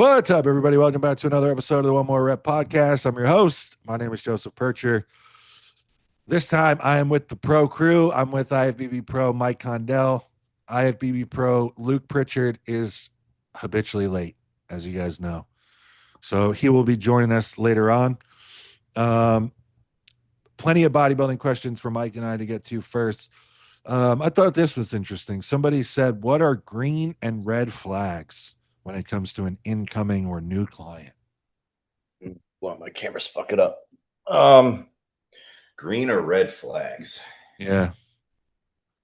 What's up, everybody? Welcome back to another episode of the One More Rep podcast. I'm your host. My name is Joseph Percher. This time I am with the pro crew. I'm with IFBB Pro Mike Condell. IFBB Pro Luke Pritchard is habitually late, as you guys know. So he will be joining us later on. Plenty of bodybuilding questions for Mike and I to get to first. I thought this was interesting. Somebody said, what are green and red flags when it comes to an incoming or new client? Well, my camera's fuck it up. Green or red flags? Yeah.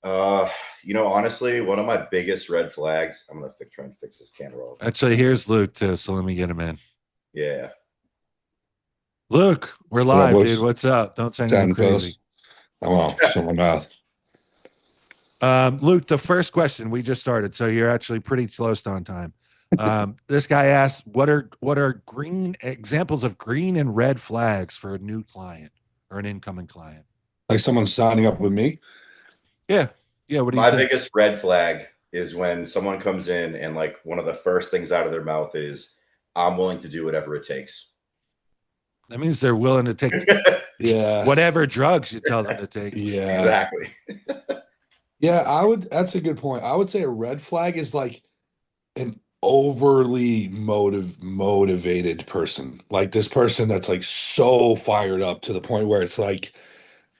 Honestly, one of my biggest red flags. I'm gonna try and fix this camera off. Actually, here's Luke too, so let me get him in. Yeah. Luke, we're live, dude. What's up? Don't say anything crazy. Oh, someone else. Luke, the first question, we just started, so you're actually pretty close on time. This guy asked, what are green examples of green and red flags for a new client or an incoming client? Like someone signing up with me? Yeah. What do you My think? biggest red flag is when someone comes in and like one of the first things out of their mouth is, I'm willing to do whatever it takes. That means they're willing to take whatever drugs you tell them to take. Yeah. Exactly. Yeah, that's a good point. I would say a red flag is like an overly motivated person. Like this person that's like so fired up to the point where it's like,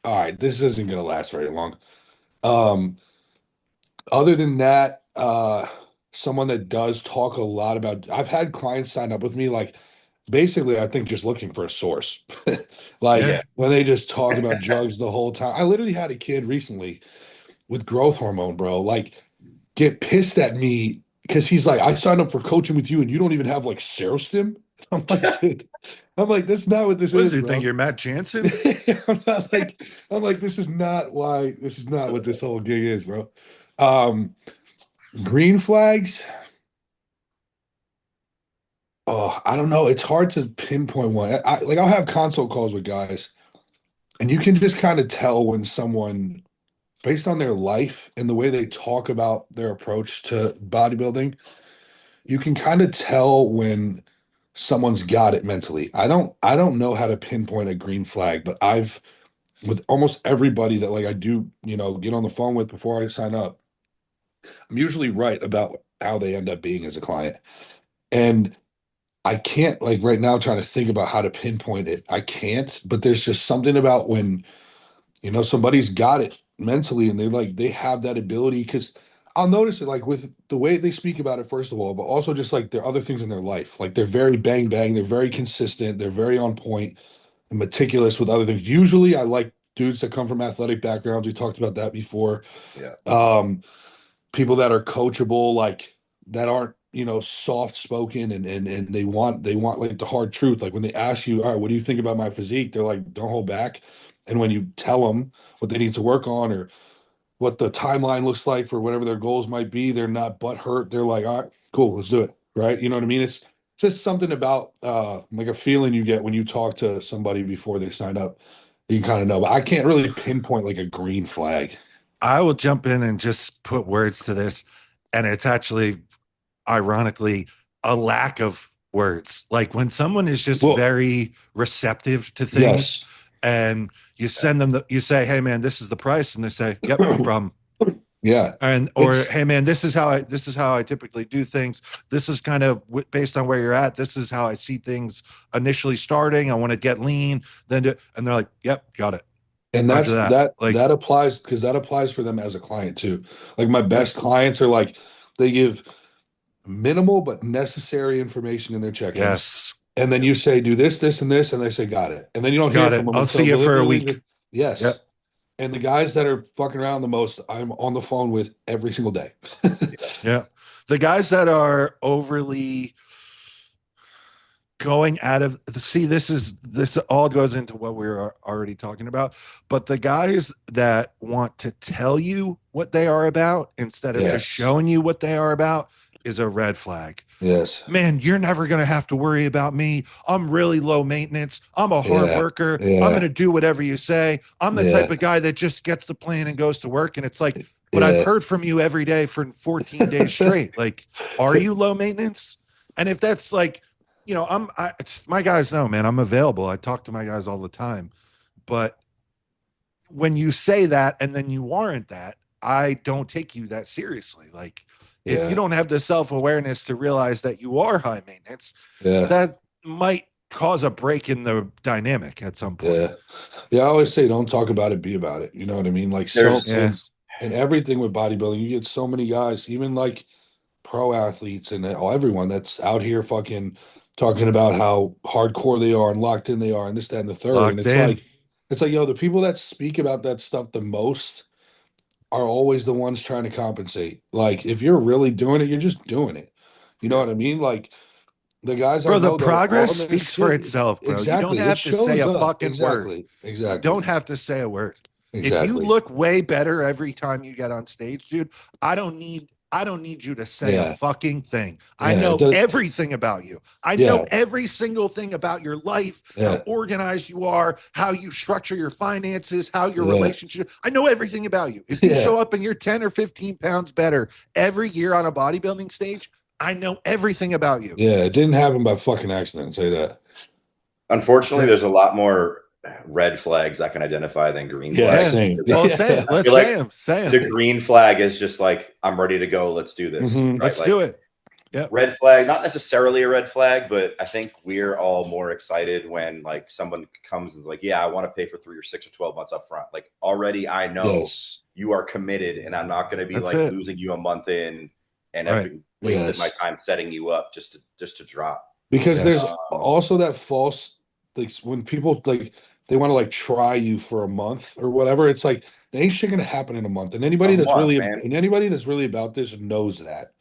all right, this isn't gonna last very long. Other than that, someone that does talk a lot about, I've had clients sign up with me like basically I think just looking for a source. Like when they just talk about drugs the whole time. I literally had a kid recently with growth hormone, bro, like get pissed at me because he's like, I signed up for coaching with you and you don't even have like Serostim. I'm like, dude, that's not what this What is. does he bro. think you're Matt Jansen? I'm like, this is not what this whole gig is, bro. Green flags. Oh, I don't know. It's hard to pinpoint one. I'll have consult calls with guys, and you can just kind of tell when someone, based on their life and the way they talk about their approach to bodybuilding, you can kind of tell when someone's got it mentally. I don't know how to pinpoint a green flag, but I've with almost everybody that like I do, get on the phone with before I sign up, I'm usually right about how they end up being as a client. And I can't like right now trying to think about how to pinpoint it. I can't, but there's just something about when somebody's got it mentally and they have that ability because I'll notice it like with the way they speak about it, first of all, but also just like there are other things in their life. Like they're very bang bang, they're very consistent, they're very on point and meticulous with other things. Usually I like dudes that come from athletic backgrounds. We talked about that before. Yeah. People that are coachable, like that aren't, soft spoken and they want like the hard truth. Like when they ask you, all right, what do you think about my physique? They're like, don't hold back. And when you tell them what they need to work on or what the timeline looks like for whatever their goals might be, they're not butthurt. They're like, all right, cool, let's do it. Right. You know what I mean? It's just something about like a feeling you get when you talk to somebody before they sign up. You kind of know, but I can't really pinpoint like a green flag. I will jump in and just put words to this. And it's actually, ironically, a lack of words. Like when someone is just very receptive to things and you send them, you say, hey man, this is the price. And they say, yep, no problem. Yeah. Or hey man, this is how I typically do things. This is kind of based on where you're at. This is how I see things initially starting. I want to get lean, and they're like, yep, got it. And that applies because that applies for them as a client too. Like my best clients are like, they give minimal but necessary information in their checklist. Yes. And then you say, do this, this, and this, and they say, got it. And then you don't hear from them. I'll see you for a week. Yes. Yep. And the guys that are fucking around the most, I'm on the phone with every single day. Yeah. The guys that are overly going out of this all goes into what we were already talking about, but the guys that want to tell you what they are about instead of just showing you what they are about is a red flag. Yes. Man, you're never going to have to worry about me. I'm really low maintenance. I'm a hard worker. I'm going to do whatever you say. I'm the type of guy that just gets the plan and goes to work. And it's like, but I've heard from you every day for 14 days straight. Like, are you low maintenance? And if that's like, my guys know, man, I'm available. I talk to my guys all the time. But when you say that and then you warrant that, I don't take you that seriously. Like, if Yeah. you don't have the self-awareness to realize that you are high maintenance, Yeah. that might cause a break in the dynamic at some point. Yeah. Yeah. I always say, don't talk about it, be about it. You know what I mean? Like, There's- and everything with bodybuilding, you get so many guys, even like pro athletes and everyone that's out here fucking talking about how hardcore they are and locked in they are and this, that, and the third. And Locked in. it's like, yo, the people that speak about that stuff the most are always the ones trying to compensate. Like, if you're really doing it, you're just doing it. You know what I mean? Like, the guys Bro, I the know that are progress on their speaks for shit- itself, bro. Exactly. You don't It have to say shows a up. fucking word. Exactly. You Exactly. don't have to say a word. Exactly. If you look way better every time you get on stage, dude, I don't need you to say Yeah. a fucking thing. I Yeah, it know does- everything about you. I Yeah. know every single thing about your life, Yeah. how organized you are, how you structure your finances, how your Yeah. relationship. I know everything about you. If you Yeah. show up and you're 10 or 15 pounds better every year on a bodybuilding stage, I know everything about you. Yeah, it didn't happen by fucking accident. I'll tell you that. Unfortunately, That's it. there's a lot more red flags I can identify than green Yeah, flags. same. Well, Yeah. say it. Let's feel like say him. Say The him. green flag is just like, I'm ready to go. Let's do this. Mhm. Right? Let's Like, do it. Yep. Red flag, not necessarily a red flag, but I think we're all more excited when like someone comes and is like, yeah, I want to pay for 3 or 6 or 12 months up front. Like, already I know Yes. you are committed and I'm not going to be That's like it. losing you a month in and Right. I've wasted Yes. my time setting you up just to drop. Because Yes. there's also that false, like, when people like they want to like try you for a month or whatever, it's like there ain't shit gonna happen in a month. And anybody A that's month, really man. and anybody that's really about this knows that.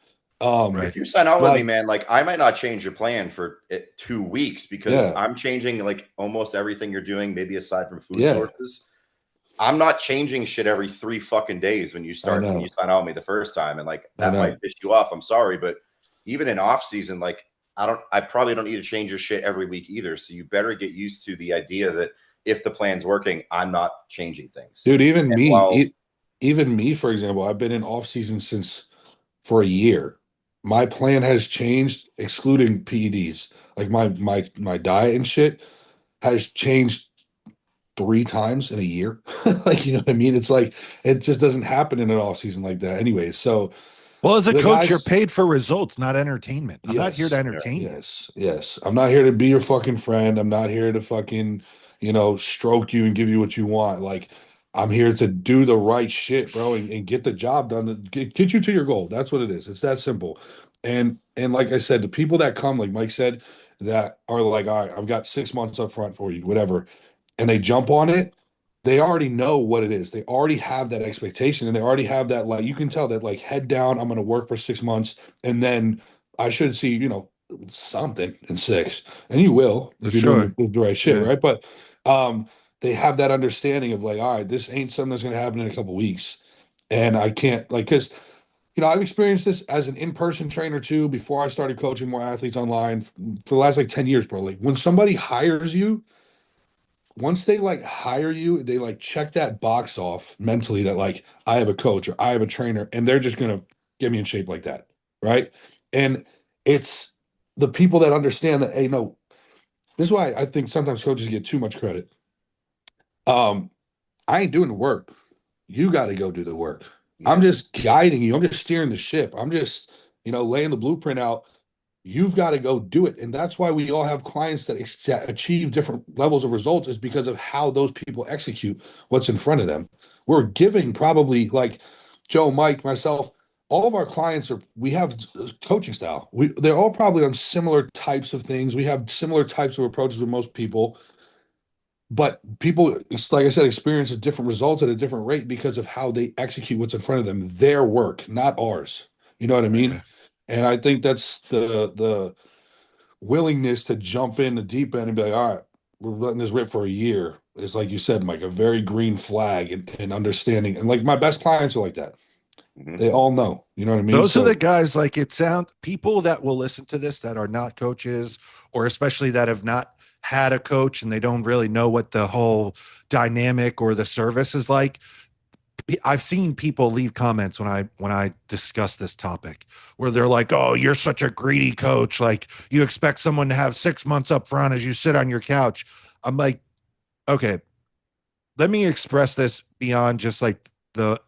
Right. If you sign on with me, Like- man, like I might not change your plan for 2 weeks because Yeah. I'm changing like almost everything you're doing, maybe aside from food Yeah. sources. I'm not changing shit every 3 fucking days when you sign on with me the first time. And like that might piss you off. I'm sorry, but even in off season, like I probably don't need to change your shit every week either. So you better get used to the idea that if the plan's working, I'm not changing things. Dude, even And me, while- even me, for example, I've been in off season for a year. My plan has changed, excluding PEDs. Like my diet and shit has changed 3 times in a year. Like, you know what I mean? It's like it just doesn't happen in an off season like that anyway. So Well, as a The coach, guys- you're paid for results, not entertainment. I'm not here to Yes. entertain you. yes. I'm not here to be your fucking friend. I'm not here to fucking, stroke you and give you what you want. Like, I'm here to do the right shit, bro, and get the job done. Get you to your goal. That's what it is. It's that simple. And like I said, the people that come, like Mike said, that are like, all right, I've got 6 months up front for you, whatever, and they jump on it. They already know what it is. They already have that expectation, and they already have that, like, you can tell that, like, head down, I'm going to work for 6 months, and then I should see, something in 6, and you will if you're Sure. doing the right shit, Yeah. right? But they have that understanding of like, all right, this ain't something that's going to happen in a couple weeks, and I can't like because I've experienced this as an in-person trainer too. Before I started coaching more athletes online for the last like 10 years, bro. Like when somebody hires you, once they like hire you, they like check that box off mentally that like I have a coach or I have a trainer, and they're just gonna get me in shape like that, right? And it's the people that understand that, hey, no, this is why I think sometimes coaches get too much credit. I ain't doing the work. You got to go do the work. I'm just guiding you. I'm just steering the ship. I'm just, laying the blueprint out. You've got to go do it. And that's why we all have clients that achieve different levels of results, is because of how those people execute what's in front of them. We're giving probably like Joe, Mike, myself, all of our clients we have coaching style. They're all probably on similar types of things. We have similar types of approaches with most people. But people, it's like I said, experience a different results at a different rate because of how they execute what's in front of them, their work, not ours. You know what I mean? Yeah. And I think that's the willingness to jump in the deep end and be like, all right, we're letting this rip for a year. It's like you said, Mike, a very green flag and understanding. And like my best clients are like that. Mhm. They all know. You know what I mean? Those are So- the guys, like, people that will listen to this that are not coaches, or especially that have not had a coach and they don't really know what the whole dynamic or the service is like. I've seen people leave comments when I discuss this topic where they're like, "Oh, you're such a greedy coach. Like you expect someone to have 6 months up front as you sit on your couch." I'm like, okay, let me express this beyond just like the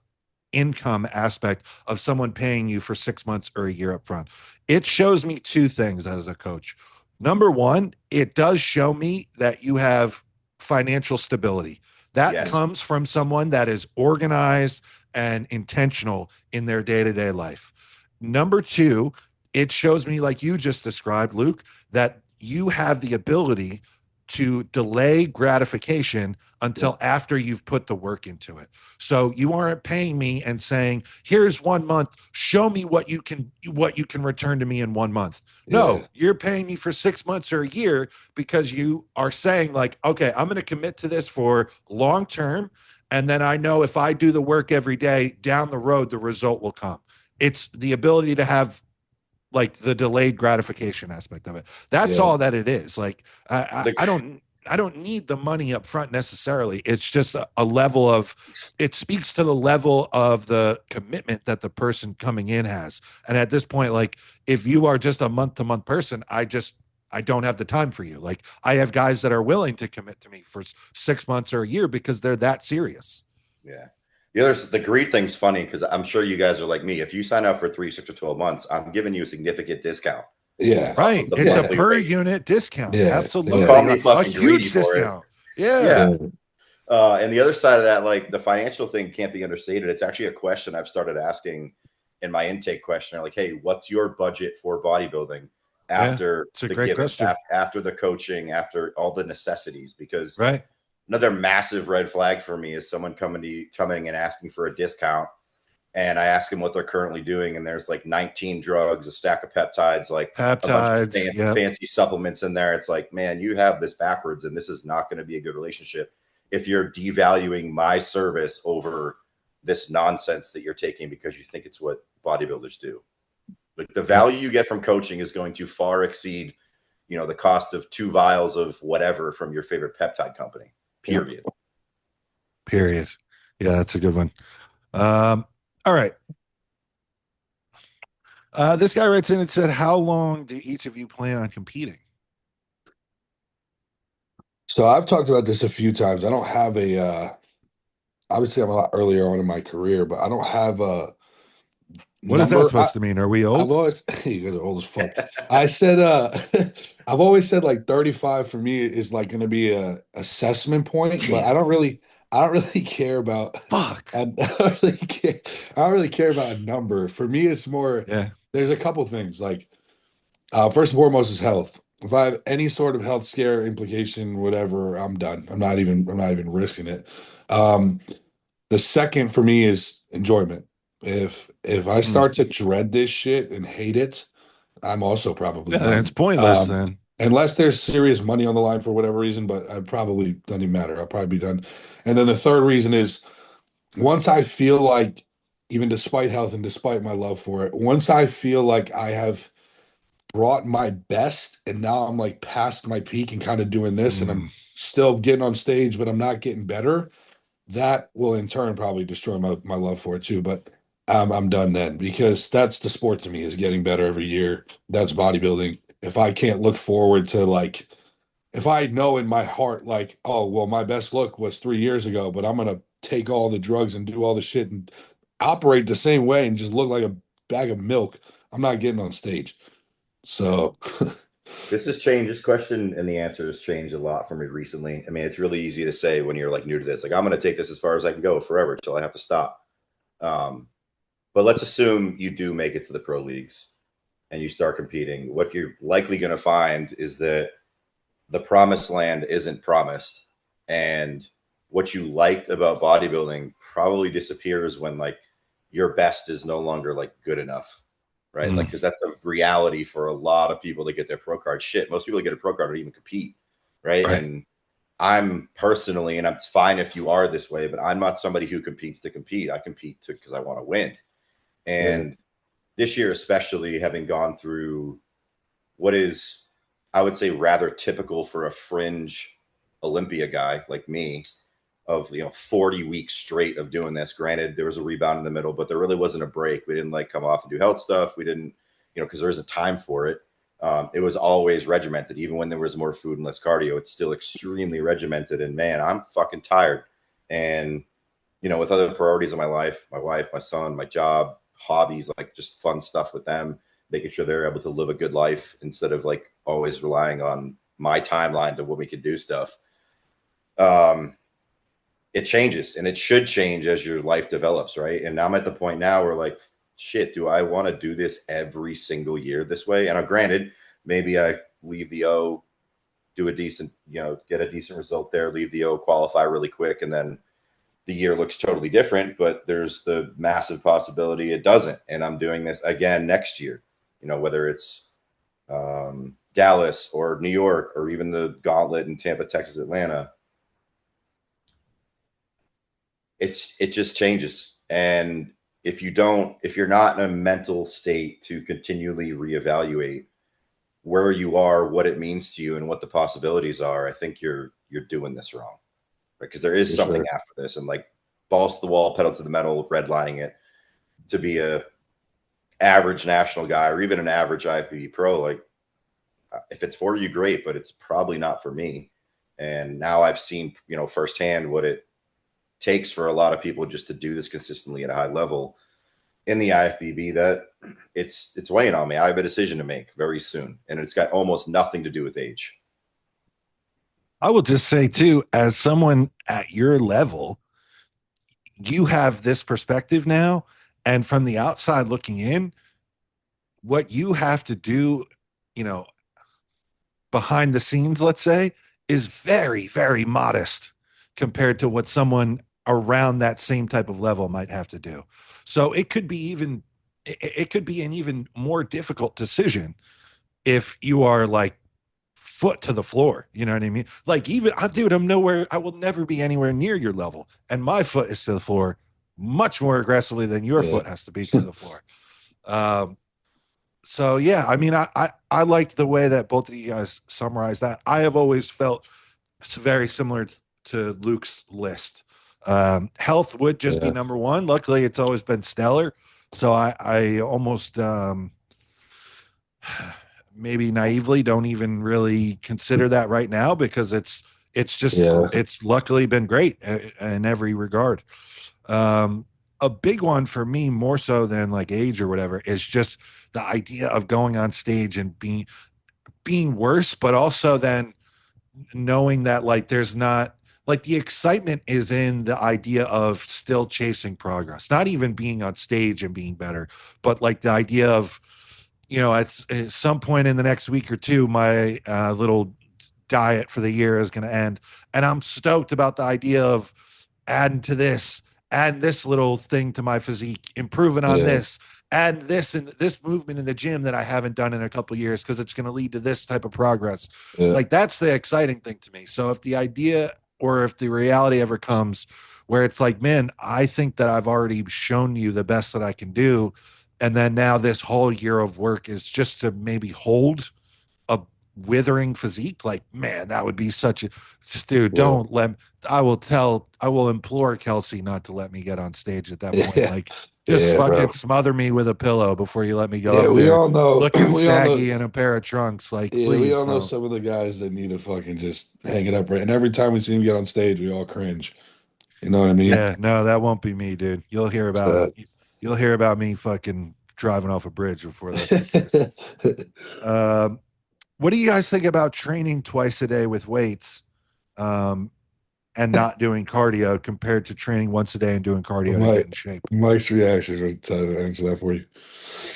income aspect of someone paying you for 6 months or a year up front. It shows me two things as a coach. Number one, it does show me that you have financial stability. That comes from someone that is organized and intentional in their day-to-day life. Number two, it shows me, like you just described, Luke, that you have the ability to delay gratification until after you've put the work into it. So you aren't paying me and saying, here's 1 month, show me what you can return to me in 1 month. No, you're paying me for 6 months or a year because you are saying like, okay, I'm going to commit to this for long term. And then I know if I do the work every day down the road, the result will come. It's the ability to have like the delayed gratification aspect of it. That's all that it is. Like I don't need the money up front necessarily. It's just a level of, it speaks to the level of the commitment that the person coming in has. And at this point, like if you are just a month to month person, I don't have the time for you. Like I have guys that are willing to commit to me for 6 months or a year because they're that serious. Yeah. The greed thing's funny because I'm sure you guys are like me. If you sign up for 3, 6, or 12 months, I'm giving you a significant discount. Yeah. Right. It's a per unit discount. Yeah. Absolutely. Call me fucking a huge greedy for discount. it. Yeah. And the other side of that, like the financial thing can't be understated. It's actually a question I've started asking in my intake questionnaire. Like, hey, what's your budget for bodybuilding after it's a great question. after the coaching, after all the necessities? Because right. Another massive red flag for me is someone coming and asking for a discount. And I ask them what they're currently doing. And there's like 19 drugs, a stack of peptides, like a bunch of fancy supplements in there. It's like, man, you have this backwards and this is not going to be a good relationship if you're devaluing my service over this nonsense that you're taking because you think it's what bodybuilders do. Like the value you get from coaching is going to far exceed, the cost of 2 vials of whatever from your favorite peptide company. Period. Yeah, that's a good one. All right. This guy writes in and said, how long do each of you plan on competing? So I've talked about this a few times. I don't have obviously I'm a lot earlier on in my career, but I don't have a What is that supposed to mean? Are we old? I've always, you guys are old as fuck. I said, I've always said like 35 for me is like going to be a assessment point, but I don't really care about. Fuck. I don't really care about a number. For me, it's more. Yeah. There's a couple things like, first and foremost is health. If I have any sort of health scare implication, whatever, I'm done. I'm not even risking it. The second for me is enjoyment. If I start to dread this shit and hate it, I'm also probably done. It's pointless then. Unless there's serious money on the line for whatever reason, but I probably doesn't even matter. I'll probably be done. And then the third reason is once I feel like, even despite health and despite my love for it, once I feel like I have brought my best and now I'm like past my peak and kind of doing this and I'm still getting on stage, but I'm not getting better, that will in turn probably destroy my love for it too. But I'm done then because that's the sport to me, is getting better every year. That's bodybuilding. If I can't look forward to like, if I know in my heart, like, oh, well, my best look was 3 years ago, but I'm going to take all the drugs and do all the shit and operate the same way and just look like a bag of milk, I'm not getting on stage. So this has changed. This question and the answer has changed a lot for me recently. I mean, it's really easy to say when you're like new to this, like I'm going to take this as far as I can go forever till I have to stop. But let's assume you do make it to the pro leagues and you start competing. What you're likely going to find is that the promised land isn't promised. And what you liked about bodybuilding probably disappears when like your best is no longer like good enough. Right. Like, because that's the reality for a lot of people that get their pro card. Shit, most people that get a pro card don't even compete. Right. And I'm personally, and it's fine if you are this way, but I'm not somebody who competes to compete. I compete because I want to win. And this year, especially having gone through what is, I would say, rather typical for a fringe Olympia guy like me, of 40 weeks straight of doing this. Granted, there was a rebound in the middle, but there really wasn't a break. We didn't like come off and do health stuff. We didn't, because there's a time for it. It was always regimented. Even when there was more food and less cardio, it's still extremely regimented. And man, I'm fucking tired. And with other priorities in my life, my wife, my son, my job, hobbies, like just fun stuff with them, making sure they're able to live a good life instead of like always relying on my timeline to when we can do stuff. It changes, and it should change as your life develops, right? And I'm at the point now where like, shit, do I want to do this every single year this way? And granted, maybe I leave the O, do a decent, get a decent result there, leave the O, qualify really quick, and then the year looks totally different. But there's the massive possibility it doesn't, and I'm doing this again next year. Whether it's Dallas or New York or even the gauntlet in Tampa, Texas, Atlanta. It just changes. And if you're not in a mental state to continually reevaluate where you are, what it means to you, and what the possibilities are, I think you're doing this wrong, right? Because there is something after this, and like balls to the wall, pedal to the metal, redlining it to be a average national guy or even an average IFBB pro. Like, if it's for you, great, but it's probably not for me. And now I've seen, firsthand what it takes for a lot of people just to do this consistently at a high level in the IFBB, that it's weighing on me. I have a decision to make very soon, and it's got almost nothing to do with age. I will just say too, as someone at your level, you have this perspective now, and from the outside looking in, what you have to do, behind the scenes, let's say, is very, very modest compared to what someone around that same type of level might have to do. So it could be an even more difficult decision if you are like foot to the floor. You know what I mean? Like, even, dude, I will never be anywhere near your level. And my foot is to the floor much more aggressively than your foot has to be to the floor. So yeah, I mean, I like the way that both of you guys summarize that. I have always felt it's very similar to Luke's list. Health would just be number one. Luckily, it's always been stellar. So I almost maybe naively don't even really consider that right now, because it's just it's luckily been great in every regard. A big one for me, more so than like age or whatever, is just the idea of going on stage and being worse, but also then knowing that like there's not, like, the excitement is in the idea of still chasing progress, not even being on stage and being better, but like the idea of, at some point in the next week or two, my little diet for the year is going to end. And I'm stoked about the idea of adding this little thing to my physique, improving on this, add this and this movement in the gym that I haven't done in a couple of years, because it's going to lead to this type of progress. Like, that's the exciting thing to me. So if the idea, or if the reality ever comes where it's like, man, I think that I've already shown you the best that I can do, and then now this whole year of work is just to maybe hold a withering physique, like, man, that would be such a, dude, don't let, I will implore Kelsey not to let me get on stage at that point. Like, just fucking smother me with a pillow before you let me go. Yeah, we all know. Looking saggy in a pair of trunks. Like, please. We all know some of the guys that need to fucking just hang it up, right? And every time we see him get on stage, we all cringe. You know what I mean? Yeah, no, that won't be me, dude. You'll hear about me fucking driving off a bridge before that. What do you guys think about training twice a day with weights, and not doing cardio, compared to training once a day and doing cardio to get in shape? Mike's reaction was to answer that for you.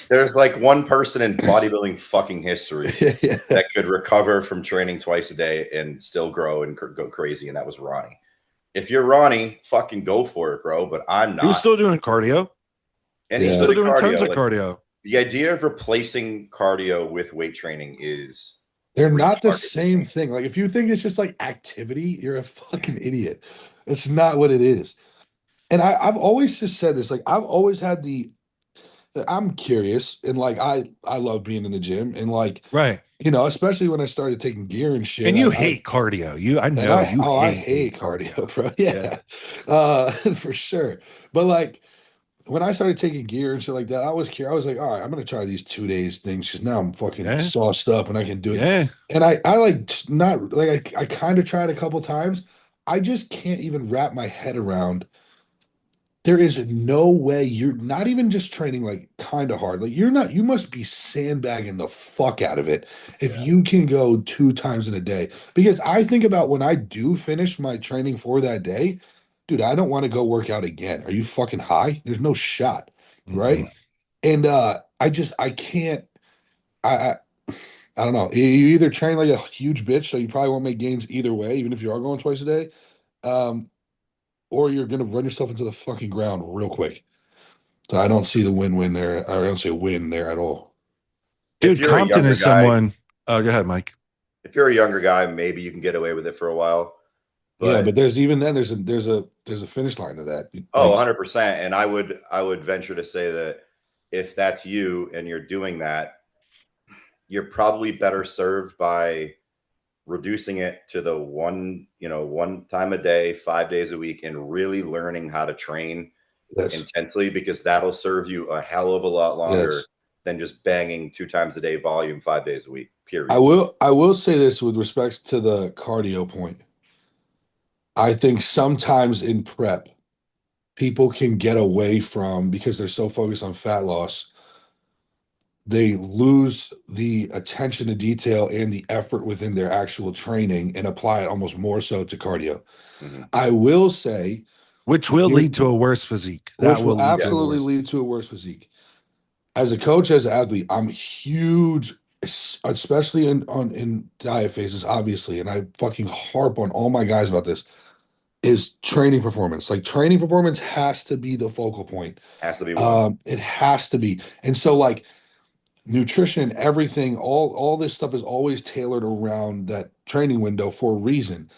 There's like one person in bodybuilding fucking history that could recover from training twice a day and still grow and go crazy, and that was Ronnie. If you're Ronnie, fucking go for it, bro. But I'm not. He was still doing cardio. And he's still doing tons of cardio. The idea of replacing cardio with weight training is, they're not the same thing. Like, if you think it's just like activity, you're a fucking idiot. It's not what it is. And I've always just said this. Like, I've always had I'm curious, and like I love being in the gym, and like, right, especially when I started taking gear and shit. And you hate cardio. I know you I hate hate cardio, bro. Yeah. For sure. But like when I started taking gear and shit like that, I was curious. I was like, all right, I'm gonna try these 2 days things because now I'm fucking Yeah. sauced up and I can do it. Yeah. And I like not like I kind of tried a couple times. I just can't even wrap my head around. There is no way you're not even just training like kind of hard. Like you must be sandbagging the fuck out of it if Yeah. you can go 2 times in a day. Because I think about when I do finish my training for that day, dude, I don't want to go work out again. Are you fucking high? There's no shot, right? Mm-mm. And I can't I, I I don't know. You either train like a huge bitch, so you probably won't make gains either way, even if you are going twice a day. Um, or you're gonna run yourself into the fucking ground real quick. So I don't see the win-win there. I don't see a win there at all. If Dude, you're a Compton younger is guy, someone. Oh, go ahead, Mike. if you're a younger guy, maybe you can get away with it for a while. Yeah, But but there's even then there's a finish line to that. oh, Like 100%. And I would venture to say that if that's you and you're doing that, you're probably better served by reducing it to the one time a day, 5 days a week, and really learning how to train yes, intensely, because that'll serve you a hell of a lot longer yes. than just banging 2 times a day volume 5 days a week. I Period. will say this with respect to the cardio point. I think sometimes in prep, people can get away from because they're so focused on fat loss, they lose the attention to detail and the effort within their actual training and apply it almost more so to cardio. Mhm. I will say, Which will here- lead to a worse physique. which That will lead to a absolutely worse. lead to a worse physique. As a coach, as an athlete, I'm huge, especially in diet phases, obviously, and I fucking harp on all my guys about this, is training performance. Like training performance has to be the focal point. Has to be one. It has to be. And so like nutrition, everything, all this stuff is always tailored around that training window for a reason.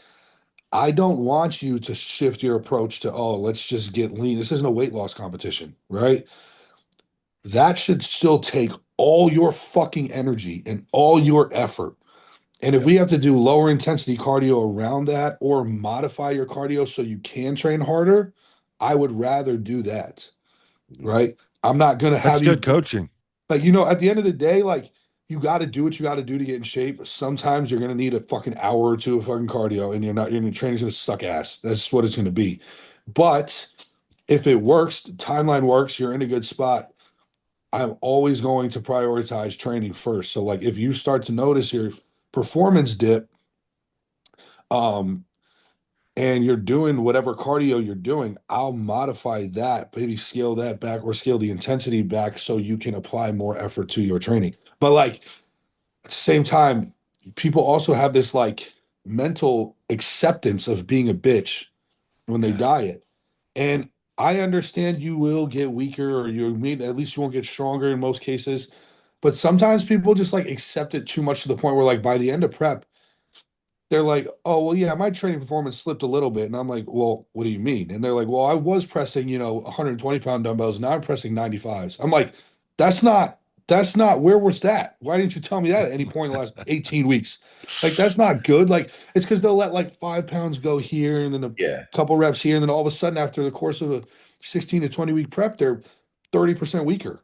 I don't want you to shift your approach to, oh, let's just get lean. This isn't a weight loss competition, right? That should still take all your fucking energy and all your effort. And if we have to do lower intensity cardio around that or modify your cardio so you can train harder, I would rather do that, right? I'm not going to That's have you good coaching. like, at the end of the day, like, you got to do what you got to do to get in shape. Sometimes you're going to need a fucking hour or two of fucking cardio and your training's going to suck ass. That's what it's going to be. But if it works, the timeline works, you're in a good spot. I'm always going to prioritize training first. So like if you start to notice your performance dip, um, and you're doing whatever cardio you're doing, I'll modify that, maybe scale that back or scale the intensity back so you can apply more effort to your training. But like at the same time, people also have this like mental acceptance of being a bitch when they diet. And I understand you will get weaker or you mean at least you won't get stronger in most cases. But sometimes people just like accept it too much to the point where like by the end of prep, they're like, oh, well, yeah, my training performance slipped a little bit. And I'm like, well, what do you mean? And they're like, well, I was pressing, 120-pound dumbbells. Now I'm pressing 95s. I'm like, that's not where was that? Why didn't you tell me that at any point in the last 18 weeks? Like, that's not good. Like, it's because they'll let like 5 pounds go here and then a Yeah. couple reps here. And then all of a sudden, after the course of a 16 to 20 week prep, they're 30% weaker.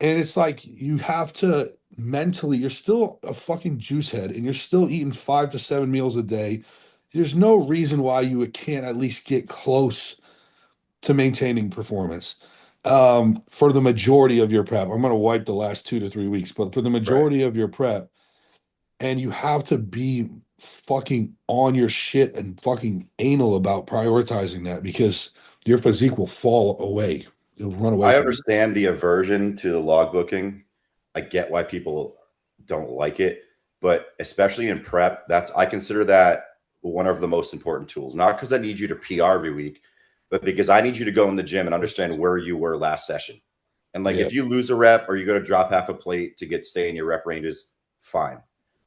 And it's like you have to mentally, you're still a fucking juice head and you're still eating 5 to 7 meals a day. There's no reason why you can't at least get close to maintaining performance. For the majority of your prep, I'm going to wipe the last 2 to 3 weeks, but for the Right. majority of your prep, and you have to be fucking on your shit and fucking anal about prioritizing that because your physique will fall away. It'll run away I from you. understand the aversion to the logbooking. I get why people don't like it, but especially in prep, I consider that one of the most important tools. Not because I need you to PR every week, but because I need you to go in the gym and understand where you were last session. And like Yeah. if you lose a rep or you go to drop half a plate to stay in your rep ranges, fine.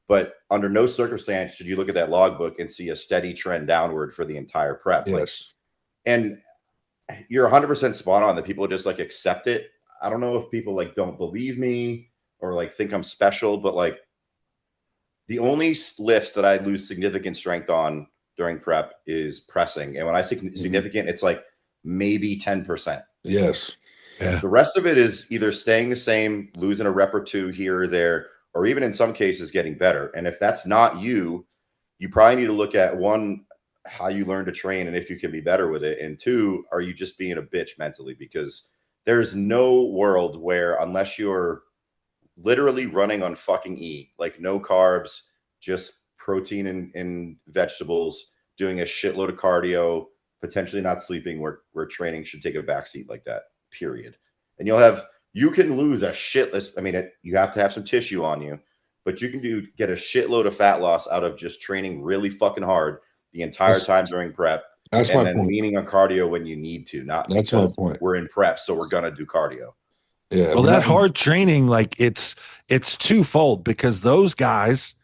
But under no circumstance should you look at that logbook and see a steady trend downward for the entire prep. Yes. And you're 100% spot on that people just like accept it. I don't know if people like don't believe me or like think I'm special, but like The only lifts that I lose significant strength on during prep is pressing. And when I say significant, it's like maybe 10%. Yes. Yeah. The rest of it is either staying the same, losing a rep or two here or there, or even in some cases getting better. And if that's not you, you probably need to look at one, how you learn to train and if you can be better with it. And two, are you just being a bitch mentally? Because there's no world where, unless you're literally running on fucking E, like no carbs, just protein and vegetables, doing a shitload of cardio, potentially not sleeping, where training should take a backseat like that, period. And you can lose a shitless, I mean, you have to have some tissue on you, but you can get a shitload of fat loss out of just training really fucking hard the entire time during prep. That's and my then point. leaning on cardio when you need to, not That's because my point. we're in prep, so we're gonna do cardio. Yeah. Well, that hard training, like it's twofold, because those guys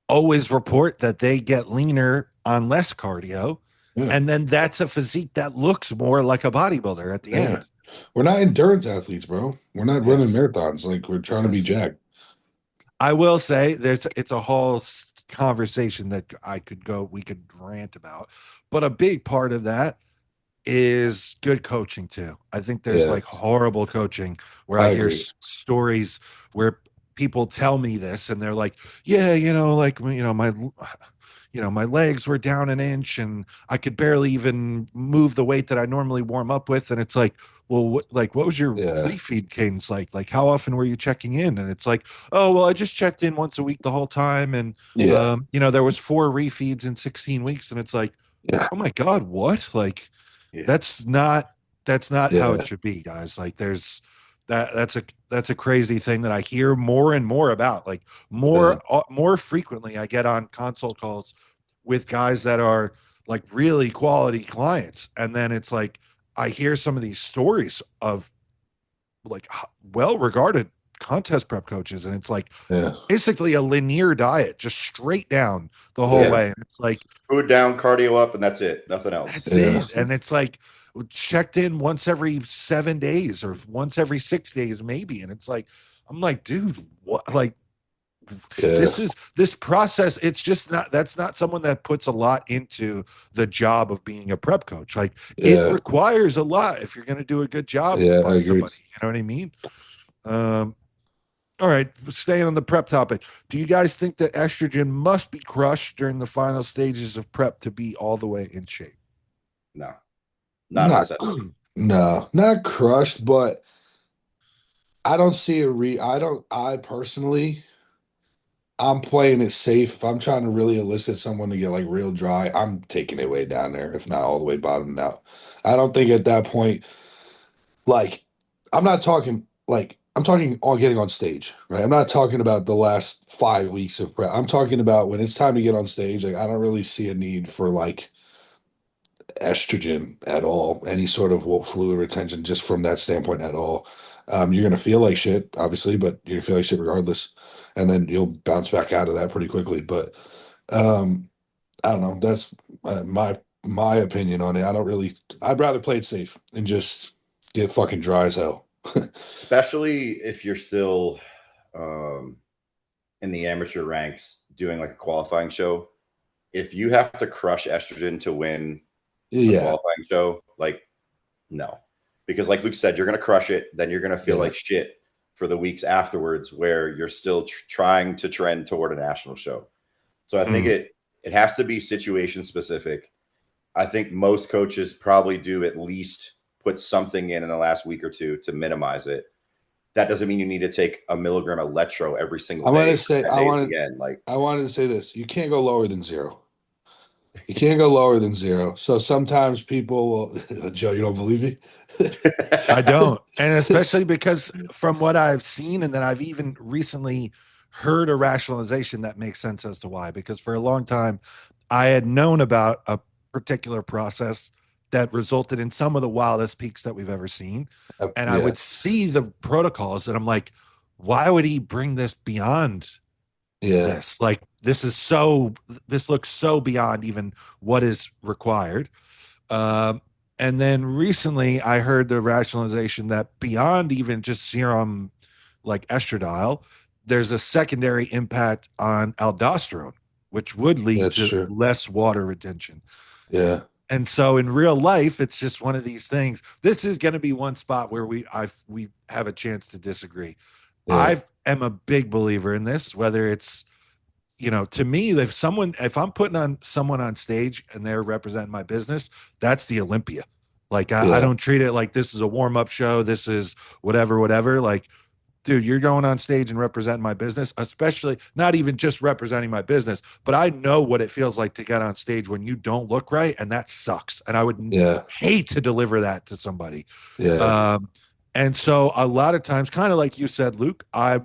always report that they get leaner on less cardio. Yeah. And then that's a physique that looks more like a bodybuilder at the end. We're not endurance athletes, bro. We're not running marathons. Like, we're trying to be jacked. I will say it's a whole conversation that we could rant about, but a big part of that is good coaching too. I think there's like horrible coaching where I hear stories where people tell me this and they're like, yeah, my legs were down an inch and I could barely even move the weight that I normally warm up with. And it's like, well, what was your refeed cadence like? Like, how often were you checking in? And it's like, oh, well, I just checked in once a week the whole time. And, there was 4 refeeds in 16 weeks. And it's like, oh my God, what? Like, that's not how it should be, guys. Like, that's a crazy thing that I hear more and more about. Like, more frequently I get on consult calls with guys that are like really quality clients, and then it's like I hear some of these stories of like well-regarded contest prep coaches, and it's like basically a linear diet, just straight down the whole way. And it's like food down, cardio up, and that's it. Nothing else. That's it. And it's like checked in once every 7 days or once every 6 days, maybe. And it's like, I'm like, dude, what? Like, this process, it's just that's not someone that puts a lot into the job of being a prep coach. Like, it requires a lot if you're going to do a good job. I agree. Somebody, you know what I mean? All right, staying on the prep topic, do you guys think that estrogen must be crushed during the final stages of prep to be all the way in shape? No, not crushed, but I don't see I personally, I'm playing it safe. If I'm trying to really elicit someone to get like real dry, I'm taking it way down there, if not all the way bottomed out. I don't think at that point, like, I'm talking on getting on stage, right? I'm not talking about the last 5 weeks of prep. I'm talking about when it's time to get on stage. Like, I don't really see a need for like estrogen at all, any sort of fluid retention just from that standpoint at all. You're going to feel like shit, obviously, but you're going to feel like shit regardless. And then you'll bounce back out of that pretty quickly. But I don't know. That's my opinion on it. I'd rather play it safe and just get fucking dry as hell. Especially if you're still in the amateur ranks doing like a qualifying show. If you have to crush estrogen to win a qualifying show, like, no. Because like Luke said, you're going to crush it. Then you're going to feel like shit for the weeks afterwards where you're still trying to trend toward a national show. So I think it has to be situation specific. I think most coaches probably do at least put something in the last week or two to minimize it. That doesn't mean you need to take a milligram of Letro every single day. I wanted to say this. You can't go lower than 0. You can't go lower than 0. So sometimes people will, Joe, you don't believe me? I don't. And especially because from what I've seen, and then I've even recently heard a rationalization that makes sense as to why, because for a long time I had known about a particular process that resulted in some of the wildest peaks that we've ever seen. And I would see the protocols and I'm like, why would he bring this beyond this? Like, this looks so beyond even what is required. And then recently I heard the rationalization that beyond even just serum like estradiol, there's a secondary impact on aldosterone, which would lead to less water retention. Yeah. And so in real life, it's just one of these things. This is going to be one spot where we have a chance to disagree. Yeah. I am a big believer in this, whether it's, to me, if I'm putting on someone on stage and they're representing my business, that's the Olympia. Like I don't treat it like this is a warm-up show. This is whatever. Like, dude, you're going on stage and representing my business, especially not even just representing my business, but I know what it feels like to get on stage when you don't look right. And that sucks. And I would hate to deliver that to somebody. Yeah. And so a lot of times, kind of like you said, Luke, I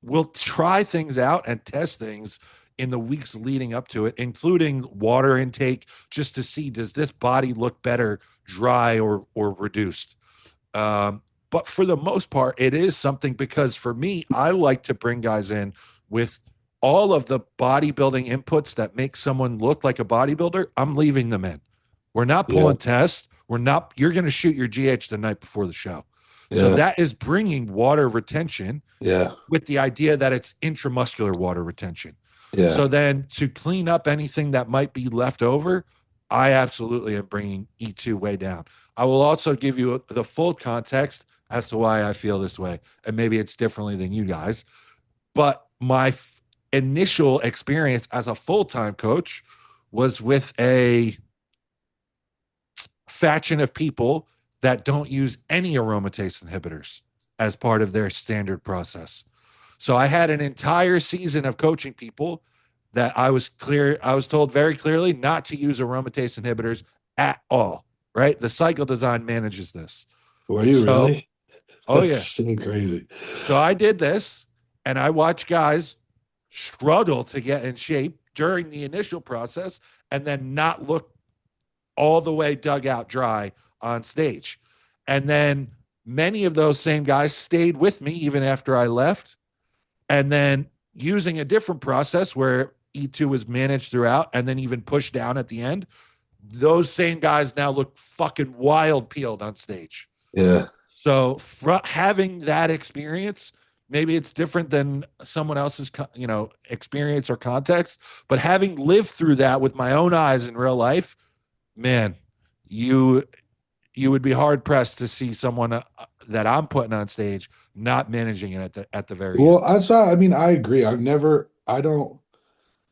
will try things out and test things in the weeks leading up to it, including water intake, just to see, does this body look better, dry or reduced? But for the most part, it is something, because for me, I like to bring guys in with all of the bodybuilding inputs that make someone look like a bodybuilder. I'm leaving them in. We're not pulling tests. You're going to shoot your GH the night before the show. So that is bringing water retention with the idea that it's intramuscular water retention. Yeah. So then to clean up anything that might be left over, I absolutely am bringing E2 way down. I will also give you the full context as to why I feel this way. And maybe it's differently than you guys. But my initial experience as a full-time coach was with a faction of people that don't use any aromatase inhibitors as part of their standard process. So I had an entire season of coaching people that I was told very clearly not to use aromatase inhibitors at all, right? The Cycle Design manages this. Were you really? Oh, yeah. That's so crazy. So I did this, and I watched guys struggle to get in shape during the initial process and then not look all the way dug out dry on stage. And then many of those same guys stayed with me even after I left. And then using a different process where E2 was managed throughout and then even pushed down at the end, those same guys now look fucking wild peeled on stage. Yeah. So having that experience, maybe it's different than someone else's, experience or context, but having lived through that with my own eyes in real life, man, you would be hard pressed to see someone that I'm putting on stage not managing it at the very end. I agree.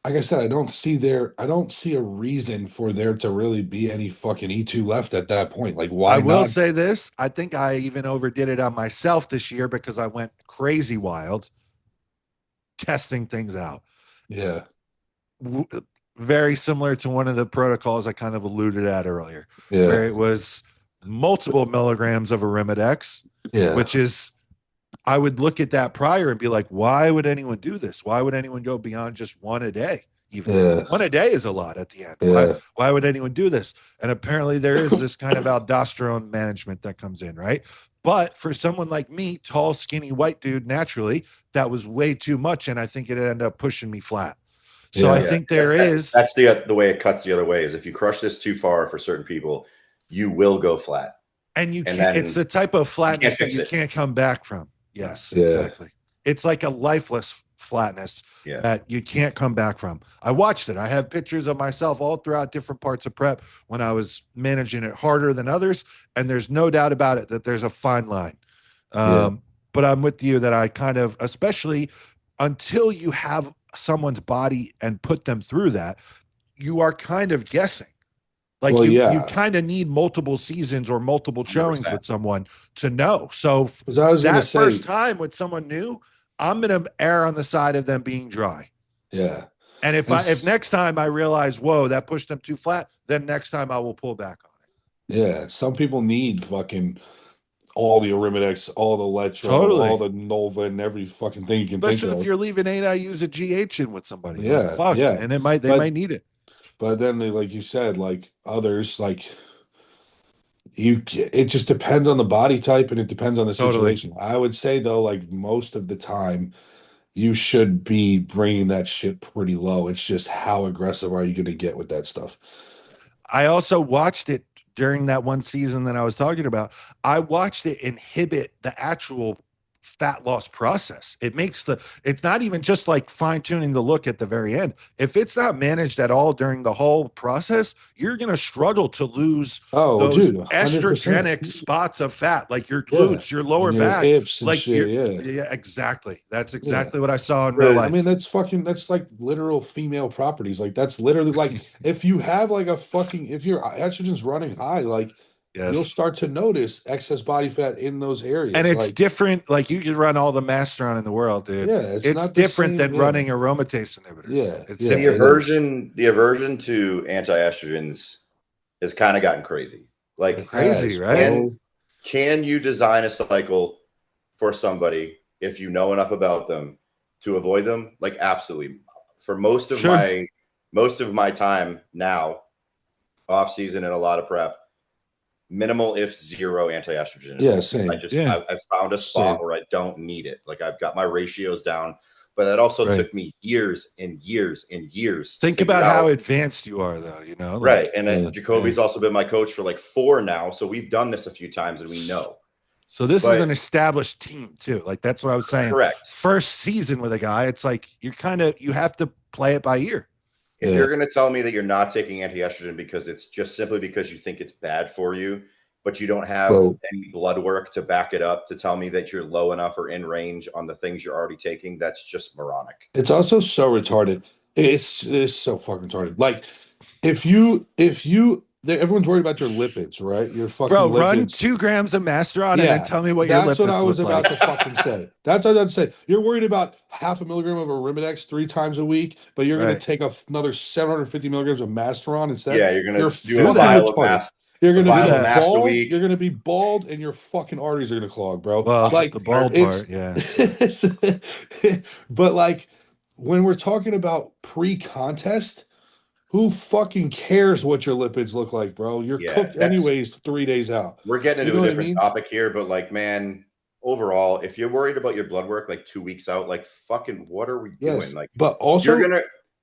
Like I said, I don't see a reason for there to really be any fucking E2 left at that point. Like, why I will say this. I think I even overdid it on myself this year because I went crazy wild testing things out. Yeah. Very similar to one of the protocols I kind of alluded at earlier, where it was multiple milligrams of Arimidex, which is, I would look at that prior and be like, why would anyone do this? Why would anyone go beyond just one a day? Even one a day is a lot at the end. Why would anyone do this? And apparently there is this kind of aldosterone management that comes in, right? But for someone like me, tall, skinny, white dude, naturally, that was way too much. And I think it ended up pushing me flat. So I think that's the way it cuts the other way, is if you crush this too far for certain people, you will go flat. And it's the type of flatness that you can't come back from. Yes, exactly. It's like a lifeless flatness that you can't come back from. I watched it. I have pictures of myself all throughout different parts of prep when I was managing it harder than others. And there's no doubt about it that there's a fine line. But I'm with you that I kind of, especially until you have someone's body and put them through that, you are kind of guessing. Like you kind of need multiple seasons or multiple showings 100%. With someone to know. So first time with someone new, I'm going to err on the side of them being dry. Yeah. And if next time I realize, whoa, that pushed them too flat, then next time I will pull back on it. Yeah. Some people need fucking all the Arimidex, all the Letro, all the Nova, and every fucking thing you can think of. Especially if you're leaving 8 IUs a GH in with somebody. Yeah. And they might need it. But then, like you said, like others, like it just depends on the body type and it depends on the situation. I would say though, like most of the time, you should be bringing that shit pretty low. It's just how aggressive are you going to get with that stuff? I also watched it during that one season that I was talking about. I watched it inhibit the actual fat loss process. It's not even just like fine tuning the look at the very end. If it's not managed at all during the whole process, you're going to struggle to lose those 100%. estrogenic spots of fat, like your Yeah. glutes, your lower And your back, hips and like shit. yeah, exactly. That's exactly what I saw in real I life. I mean, that's like literal female properties. Like that's literally like if you have like if your estrogen's running high, like you'll Yes. start to notice excess body fat in those areas. And it's like, different. Like you can run all the masteron in the world, dude. yeah, It's not the different same, than running aromatase inhibitors. Yeah, It's yeah, The different. aversion to anti-estrogens has kind of gotten crazy. Like Crazy, right? Can you design a cycle for somebody if you know enough about them to avoid them? Like absolutely. For most of my time now, off season and a lot of prep, minimal if zero anti-estrogen. Yeah, same. I've found a spot where I don't need it. Like I've got my ratios down, but that also took me years and years and years. Think about how advanced you are, though. You know, right? And Jacoby's also been my coach for like 4 now, so we've done this a few times and we know. So this is an established team too. Like that's what I was saying. Correct. First season with a guy, it's like you have to play it by ear. If you're going to tell me that you're not taking anti-estrogen because it's just simply because you think it's bad for you, but you don't have any blood work to back it up to tell me that you're low enough or in range on the things you're already taking, that's just moronic. It's also so retarded. It's so fucking retarded. Like everyone's worried about your lipids, right? Your fucking lipids. Run 2 grams of masteron and then tell me what your lipids That's what I was about like. to fucking say. That's what I'd say. You're worried about 0.5 milligram of Arimidex 3 times a week, but you're going to take another 750 milligrams of masteron instead. Yeah, you're going to do a vial of retarded. You're going to be bald. You're going to be bald, and your fucking arteries are going to clog, bro. Well, like the bald part, yeah. But like when we're talking about pre-contest, who fucking cares what your lipids look like, bro? You're cooked anyways 3 days out. We're getting into a different topic here, but like, man, overall, if you're worried about your blood work like 2 weeks out, like fucking what are we doing? Like, but also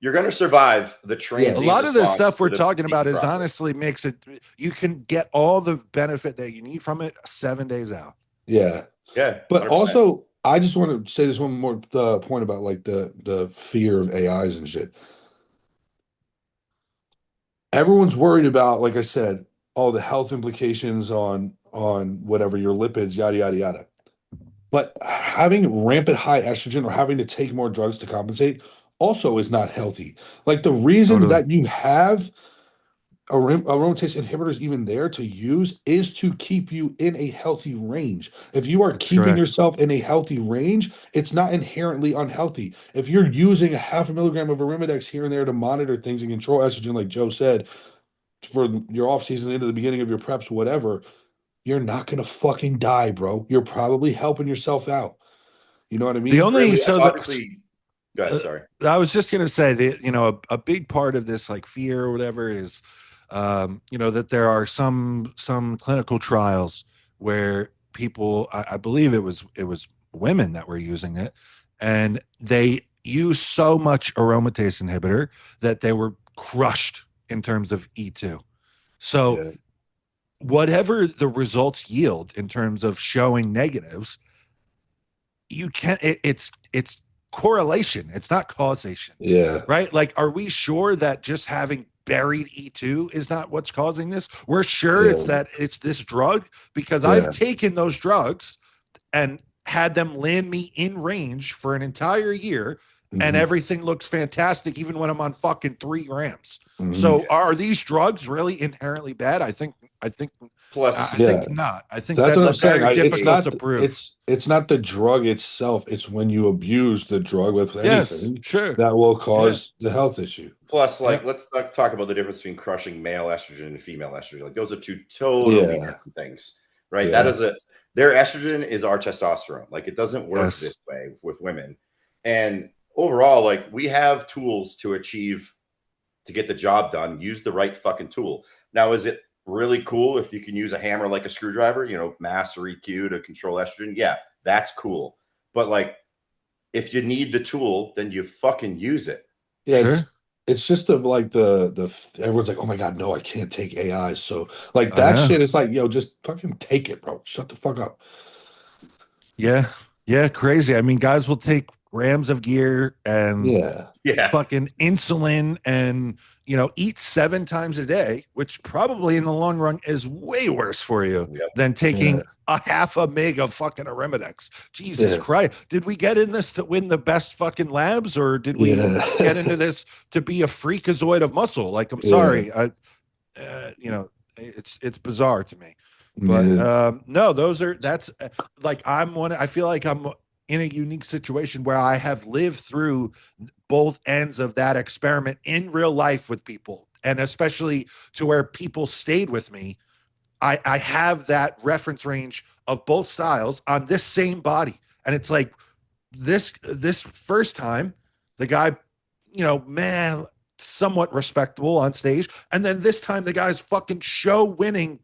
you're gonna survive the train. A lot of the stuff we're talking about is honestly makes it you can get all the benefit that you need from it 7 days out. Yeah. Yeah. But 100%. Also, I just want to say this one more point about like the fear of AIs and shit. Everyone's worried about, like I said, all the health implications on whatever your lipids, yada yada yada. But having rampant high estrogen or having to take more drugs to compensate also is not healthy. Like the reason that you have aromatase inhibitors even there to use is to keep you in a healthy range. If you are keeping yourself in a healthy range, it's not inherently unhealthy. If you're using 0.5 milligram of Arimidex here and there to monitor things and control estrogen, like Joe said, for your off season into the beginning of your preps, whatever, you're not gonna fucking die, bro. You're probably helping yourself out. You know what I mean? The only Go ahead, sorry. I was just gonna say that a big part of this like fear or whatever is that there are some clinical trials where people, I believe it was women that were using it, and they use so much aromatase inhibitor that they were crushed in terms of E2. So whatever the results yield in terms of showing negatives, you can't, it's correlation. It's not causation. Yeah. Right. Like, are we sure that just having buried E2 is not what's causing this? We're sure it's this drug, because I've taken those drugs and had them land me in range for an entire year, and everything looks fantastic even when I'm on fucking 3 grams. So are these drugs really inherently bad? I think plus I think not. I think that's what I'm saying. very difficult to prove. It's not the drug itself, it's when you abuse the drug with anything that will cause the health issue. Plus, like, let's talk about the difference between crushing male estrogen and female estrogen. Like, those are 2 totally different things, right? That is their estrogen is our testosterone. Like, it doesn't work this way with women. And overall, like, we have tools to get the job done. Use the right fucking tool. Now, is it really cool if you can use a hammer like a screwdriver, mass or EQ to control estrogen? Yeah, that's cool. But like, if you need the tool, then you fucking use it. Yeah, it's just the everyone's like, oh my god, no, I can't take AIs. So like that shit is like, yo, just fucking take it, bro. Shut the fuck up. Yeah. Yeah, crazy. I mean, guys will take grams of gear and Yeah. fucking insulin and, eat 7 times a day, which probably in the long run is way worse for you Yep. than taking a half a meg of fucking Arimidex. Jesus Yeah. Christ. Did we get in this to win the best fucking labs, or did we get into this to be a freakazoid of muscle? Like, I'm sorry. It's bizarre to me. But no, I feel like I'm in a unique situation where I have lived through both ends of that experiment in real life with people, and especially to where people stayed with me. I have that reference range of both styles on this same body. And it's like this first time, the guy, man, somewhat respectable on stage. And then this time the guy's fucking show winning,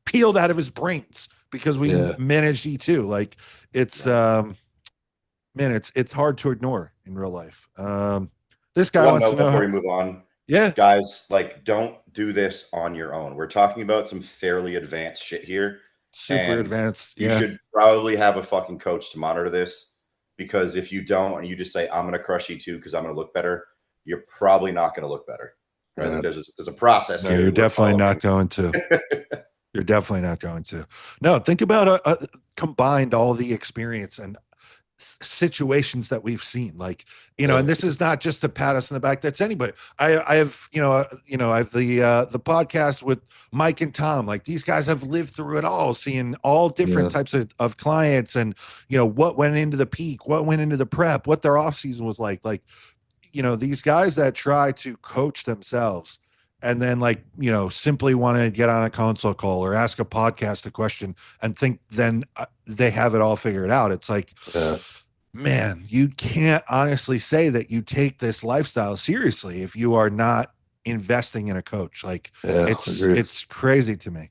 peeled out of his brains because we managed E2. Like it's man, it's hard to ignore in real life. This guy wants to know before we move on. Yeah. Guys, like, don't do this on your own. We're talking about some fairly advanced shit here. Super advanced. You should probably have a fucking coach to monitor this, because if you don't and you just say, I'm going to crush E2 because I'm going to look better, you're probably not going to look better. Right? Like there's a process here. You're definitely not going to. You're definitely not going to. No, think about combined all the experience and situations that we've seen, like, and this is not just to pat us in the back. That's anybody. I have, I have the podcast with Mike and Tom. Like, these guys have lived through it all, seeing all different types of clients, and what went into the peak, what went into the prep, what their off season was like. Like, these guys that try to coach themselves and then, like, simply want to get on a console call or ask a podcast a question and think then they have it all figured out. It's like, man, you can't honestly say that you take this lifestyle seriously if you are not investing in a coach. Like, it's crazy to me.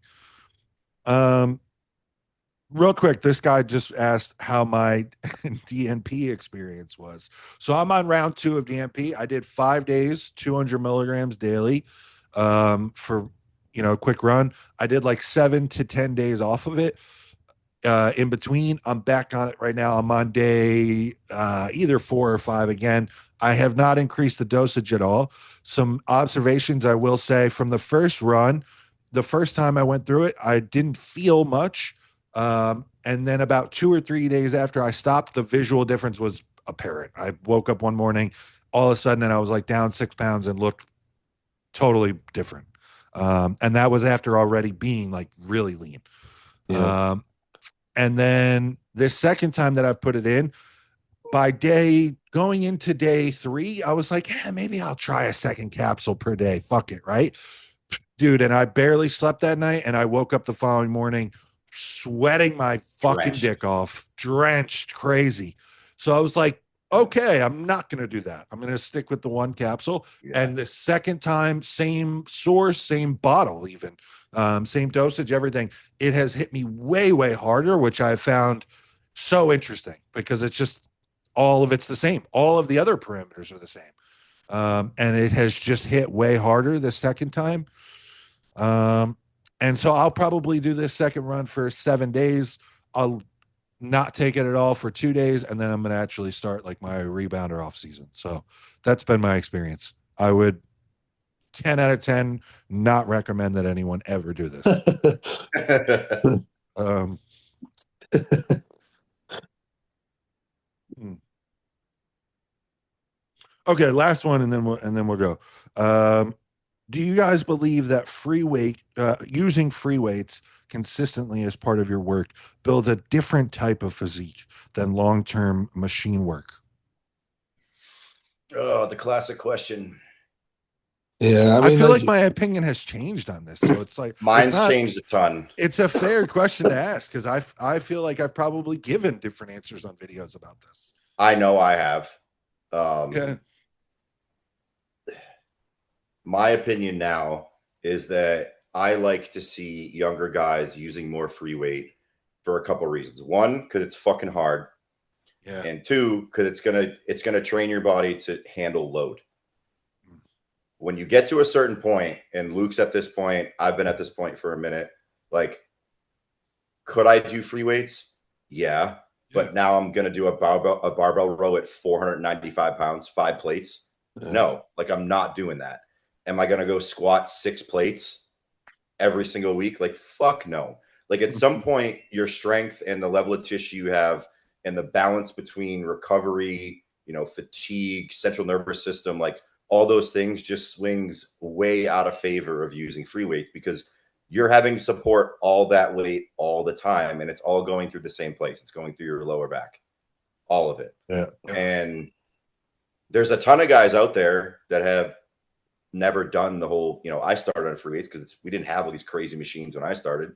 Real quick, this guy just asked how my DNP experience was. So I'm on round 2 of DNP. I did 5 days, 200 milligrams daily, for, a quick run. I did like 7 to 10 days off of it. In between, I'm back on it right now. I'm on day either 4 or 5 again. I have not increased the dosage at all. Some observations I will say from the first run. The first time I went through it, I didn't feel much. And then about 2 or 3 days after I stopped, the visual difference was apparent. I woke up one morning, all of a sudden, and I was like down 6 pounds and looked totally different. And that was after already being like really lean. And then this second time that I've put it in, going into day 3, I was like, maybe I'll try a second capsule per day. Fuck it, right? Dude, and I barely slept that night, and I woke up the following morning sweating my fucking dick off, drenched, crazy. So I was like, okay, I'm not going to do that. I'm going to stick with the 1 capsule. And the second time, same source, same bottle, even same dosage, everything. It has hit me way, way harder, which I found so interesting, because it's just all of it's the same. All of the other parameters are the same. And it has just hit way harder the second time. And so I'll probably do this second run for 7 days. I'll not take it at all for 2 days, and then I'm going to actually start like my rebounder off season. So that's been my experience. I would 10 out of 10 not recommend that anyone ever do this. Okay, last one, and then we'll go. Do you guys believe that using free weights consistently as part of your work builds a different type of physique than long-term machine work? Oh, the classic question. Yeah, I feel like my opinion has changed on this, so it's like mine's changed a ton. It's a fair question to ask, because I feel like I've probably given different answers on videos about this. I know I have. Okay. My opinion now is that I like to see younger guys using more free weight for a couple of reasons. 1, because it's fucking hard. Yeah. And 2, because it's gonna train your body to handle load. When you get to a certain point, and Luke's at this point, I've been at this point for a minute, like, could I do free weights? Yeah. but now I'm going to do a barbell row at 495 pounds, 5 plates. Yeah. No, like I'm not doing that. Am I going to go squat 6 plates every single week? Like, fuck no. Like at some point, your strength and the level of tissue you have and the balance between recovery, fatigue, central nervous system, like all those things just swings way out of favor of using free weights because you're having to support all that weight all the time. And it's all going through the same place. It's going through your lower back, all of it. Yeah. And there's a ton of guys out there that have never done the whole, I started on free weights because we didn't have all these crazy machines when I started.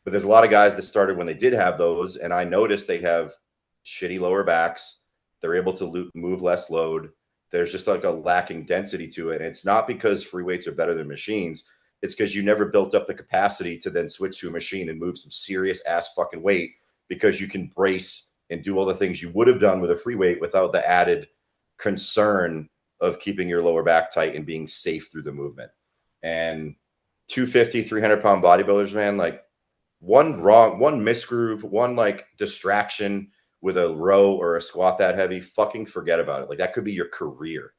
But there's a lot of guys that started when they did have those, and I noticed they have shitty lower backs. They're able to move less load. There's just like a lacking density to it. And it's not because free weights are better than machines. It's because you never built up the capacity to then switch to a machine and move some serious ass fucking weight because you can brace and do all the things you would have done with a free weight without the added concern of keeping your lower back tight and being safe through the movement. And 250, 300-pound bodybuilders, man, like, one misgroove, one like distraction with a row or a squat that heavy, fucking forget about it. Like that could be your career.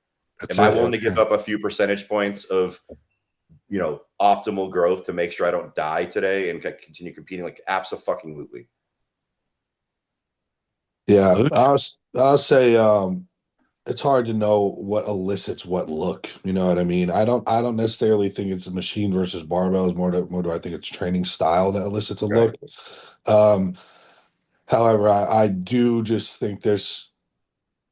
Am I willing to give up a few percentage points of, optimal growth to make sure I don't die today and continue competing? Like abso-fucking-lutely. Yeah, I'll say it's hard to know what elicits what look. You know what I mean? I don't necessarily think it's a machine versus barbells. More do I think it's training style that elicits a look. However, I do just think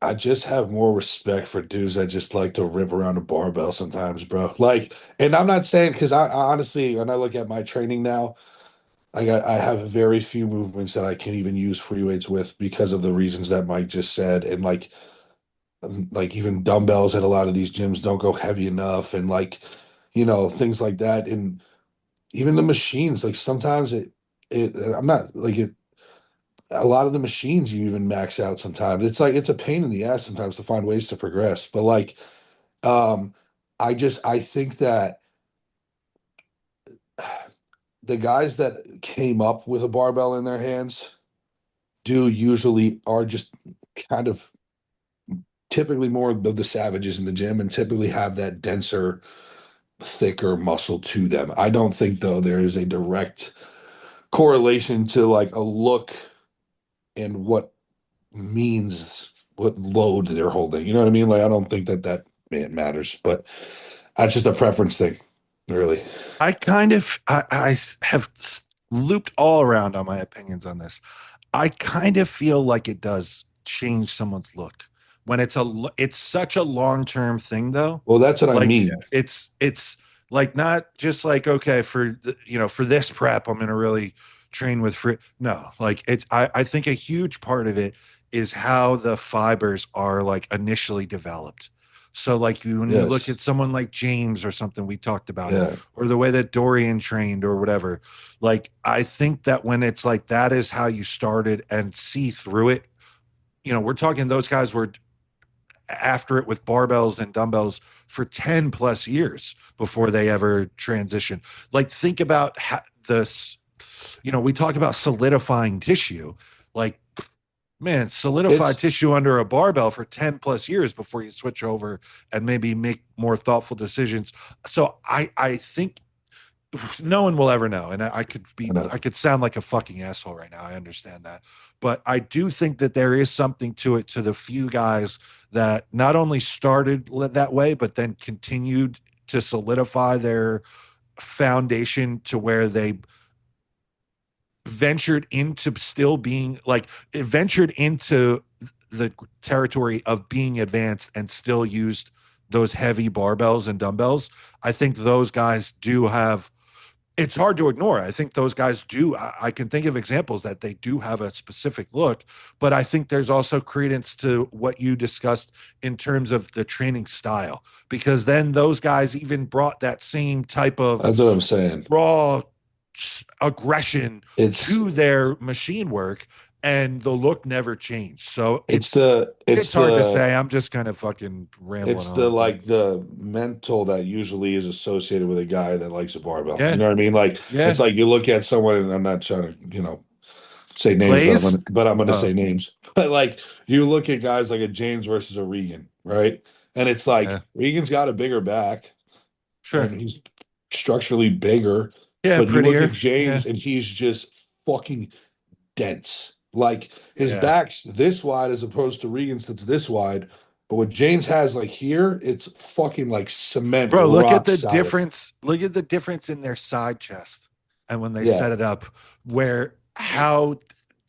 I just have more respect for dudes that just like to rip around a barbell sometimes, bro. Like, and I'm not saying because I honestly, when I look at my training now, I have very few movements that I can even use free weights with because of the reasons that Mike just said, and like even dumbbells at a lot of these gyms don't go heavy enough, and things like that, and even the machines, like sometimes I'm not like it. A lot of the machines you even max out sometimes. It's like it's a pain in the ass sometimes to find ways to progress. But like, um, I think that the guys that came up with a barbell in their hands do usually are just kind of typically more of the savages in the gym and typically have that denser, thicker muscle to them. I don't think though there is a direct correlation to like a look and what load they're holding. You know what I mean? Like I don't think that matters, but that's just a preference thing, really. I have looped all around on my opinions on this. I kind of feel like it does change someone's look when it's such a long-term thing though. Well, that's what I Like mean. it's like not just like, okay, for this prep, I'm gonna really train with free. No, like I think a huge part of it is how the fibers are like initially developed. So like when you look at someone like James or something, we talked about it, or the way that Dorian trained or whatever. Like I think that when it's like that is how you started and see through it. We're talking those guys were after it with barbells and dumbbells for 10 plus years before they ever transition. Like think about this, we talk about solidifying tissue, like man, solidify tissue under a barbell for 10 plus years before you switch over and maybe make more thoughtful decisions. So I think no one will ever know. And I could sound like a fucking asshole right now. I understand that. But I do think that there is something to it, to the few guys that not only started that way, but then continued to solidify their foundation to where they ventured into the territory of being advanced and still used those heavy barbells and dumbbells. I think those guys do have, it's hard to ignore. I think those guys do. I can think of examples that they do have a specific look, but I think there's also credence to what you discussed in terms of the training style, because then those guys even brought that same type of, that's what I'm saying, raw aggression to their machine work, and the look never changed. So it's hard to say. I'm just kind of fucking rambling. It's the mental that usually is associated with a guy that likes a barbell. Yeah. You know what I mean? Like it's like you look at someone, and I'm not trying to say names, Blaze? but I'm gonna Oh. say names. But like you look at guys like a James versus a Regan, right? And it's like Yeah. Regan's got a bigger back Sure. and he's structurally bigger. Yeah, But you look prettier. at James Yeah. and he's just fucking dense. Like his Yeah. back's this wide as opposed to Regan's that's this wide. But what James has like here, it's fucking like cement. Bro, look at rock the solid. difference. Look at the difference in their side chest and when they Yeah. set it up, where how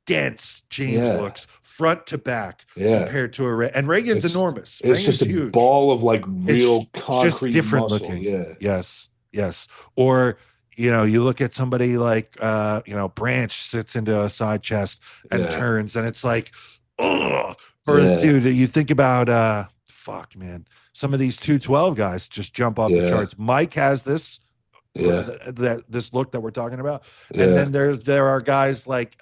dense James Yeah. looks front to back Yeah. compared to and Reagan's It's- enormous. It's Reagan's just a huge. ball of like real It's concrete just different muscle. looking. Yeah. Yes. Yes. Or you look at somebody like Branch sits into a side chest and Yeah. turns, and it's like, oh. Or Yeah. dude, you think about fuck, man. Some of these 212 guys just jump off the Yeah. charts. Mike has this, Yeah. this look that we're talking about. Yeah. And then there are guys like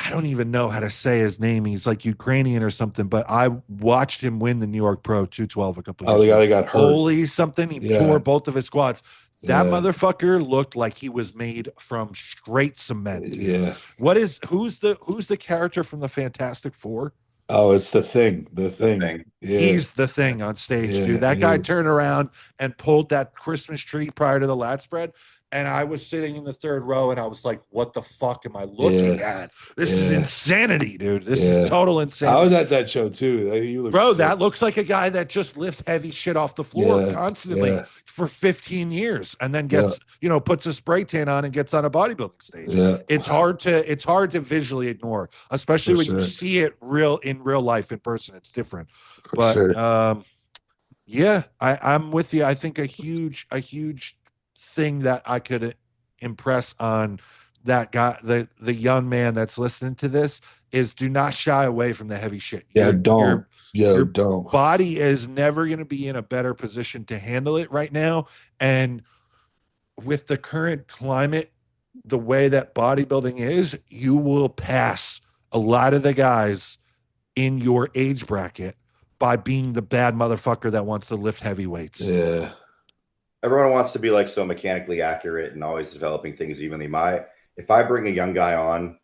I don't even know how to say his name. He's like Ukrainian or something, but I watched him win the New York Pro 212 a couple Oh, years the guy ago. that got hurt. Holy something. He Yeah. tore both of his quads. That Yeah. motherfucker looked like he was made from straight cement. Yeah. Who's the character from the Fantastic Four? Oh, it's the thing. The thing. Thing. Yeah. He's the thing on stage, Yeah, dude. That he guy is. turned around and pulled that Christmas tree prior to the lat spread. And I was sitting in the third row and I was like, what the fuck am I looking at? This is Yeah. insanity, dude. This Yeah. is total I insanity. was at that show too. Like, you look Bro, sick. that looks like a guy that just lifts heavy shit off the floor Yeah, constantly yeah. for 15 years and then gets, puts a spray tan on and gets on a bodybuilding stage. Yeah. It's hard to visually ignore, especially For when you sure. see it in real life in person. It's different. For But sure. yeah, I'm with you. I think a huge thing that I could impress on that guy, the young man that's listening to this, is do not shy away from the heavy shit. Yeah, don't. your Don't. Body is never going to be in a better position to handle it right now. And with the current climate, the way that bodybuilding is, you will pass a lot of the guys in your age bracket by being the bad motherfucker that wants to lift heavy weights. Yeah. Everyone wants to be like so mechanically accurate and always developing things evenly. If I bring a young guy on,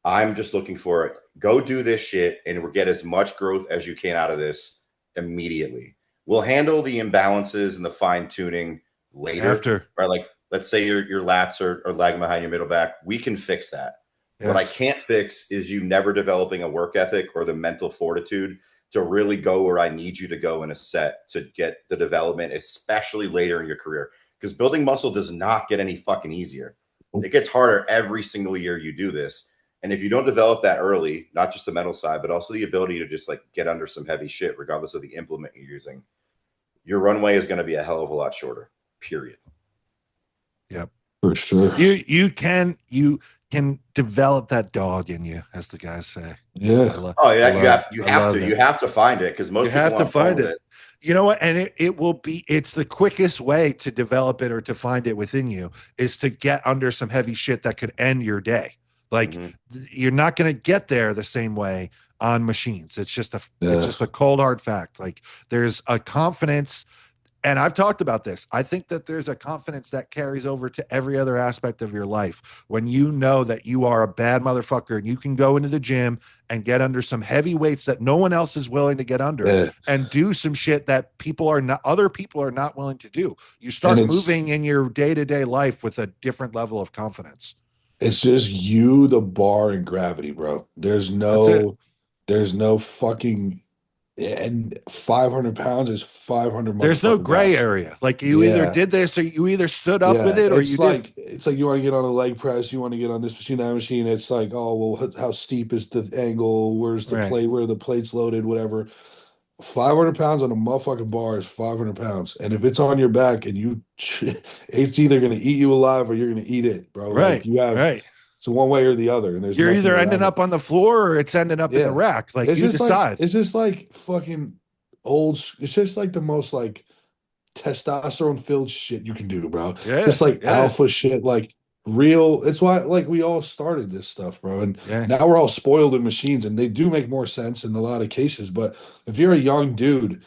I'm just looking for it. Go do this shit and we'll get as much growth as you can out of this immediately. We'll handle the imbalances and the fine tuning later. After, right? Like, let's say your lats are lagging behind your middle back. We can fix that. yes. What I can't fix is you never developing a work ethic or the mental fortitude to really go where I need you to go in a set to get the development, especially later in your career. Because building muscle does not get any fucking easier. It gets harder every single year you do this. And if you don't develop that early, not just the mental side, but also the ability to just like get under some heavy shit, regardless of the implement you're using, your runway is going to be a hell of a lot shorter, period. Yep. For sure. You can develop that dog in you, as the guys say. Yeah. Oh yeah, you have to find it, because most you people have to aren't find following it. You know what? And it's the quickest way to develop it or to find it within you is to get under some heavy shit that could end your day. Like you're not going to get there the same way on machines. It's just a cold hard fact. Like there's a confidence, and I've talked about this. I think that there's a confidence that carries over to every other aspect of your life when you know that you are a bad motherfucker and you can go into the gym and get under some heavy weights that no one else is willing to get under and do some shit that other people are not willing to do. You start moving in your day-to-day life with a different level of confidence. It's just you, the bar, and gravity, bro. There's no fucking, and 500 pounds is 500. There's no gray area. Like you either did this or you either stood up with it or you did. It's like you want to get on a leg press, you want to get on this machine, that machine. It's like, oh, well, how steep is the angle? Where's the plate? Where are the plates loaded? Whatever. 500 pounds on a motherfucking bar is 500 pounds. And if it's on your back and it's either going to eat you alive or you're going to eat it, bro. Right. Like so one way or the other. And you're either ending up on the floor or it's ending up in the rack. Like you decide. It's just like fucking old. It's just like the most like testosterone filled shit you can do, bro. Yeah. Just like alpha shit, like real. It's why like we all started this stuff, bro. And now we're all spoiled in machines, and they do make more sense in a lot of cases. But if you're a young dude,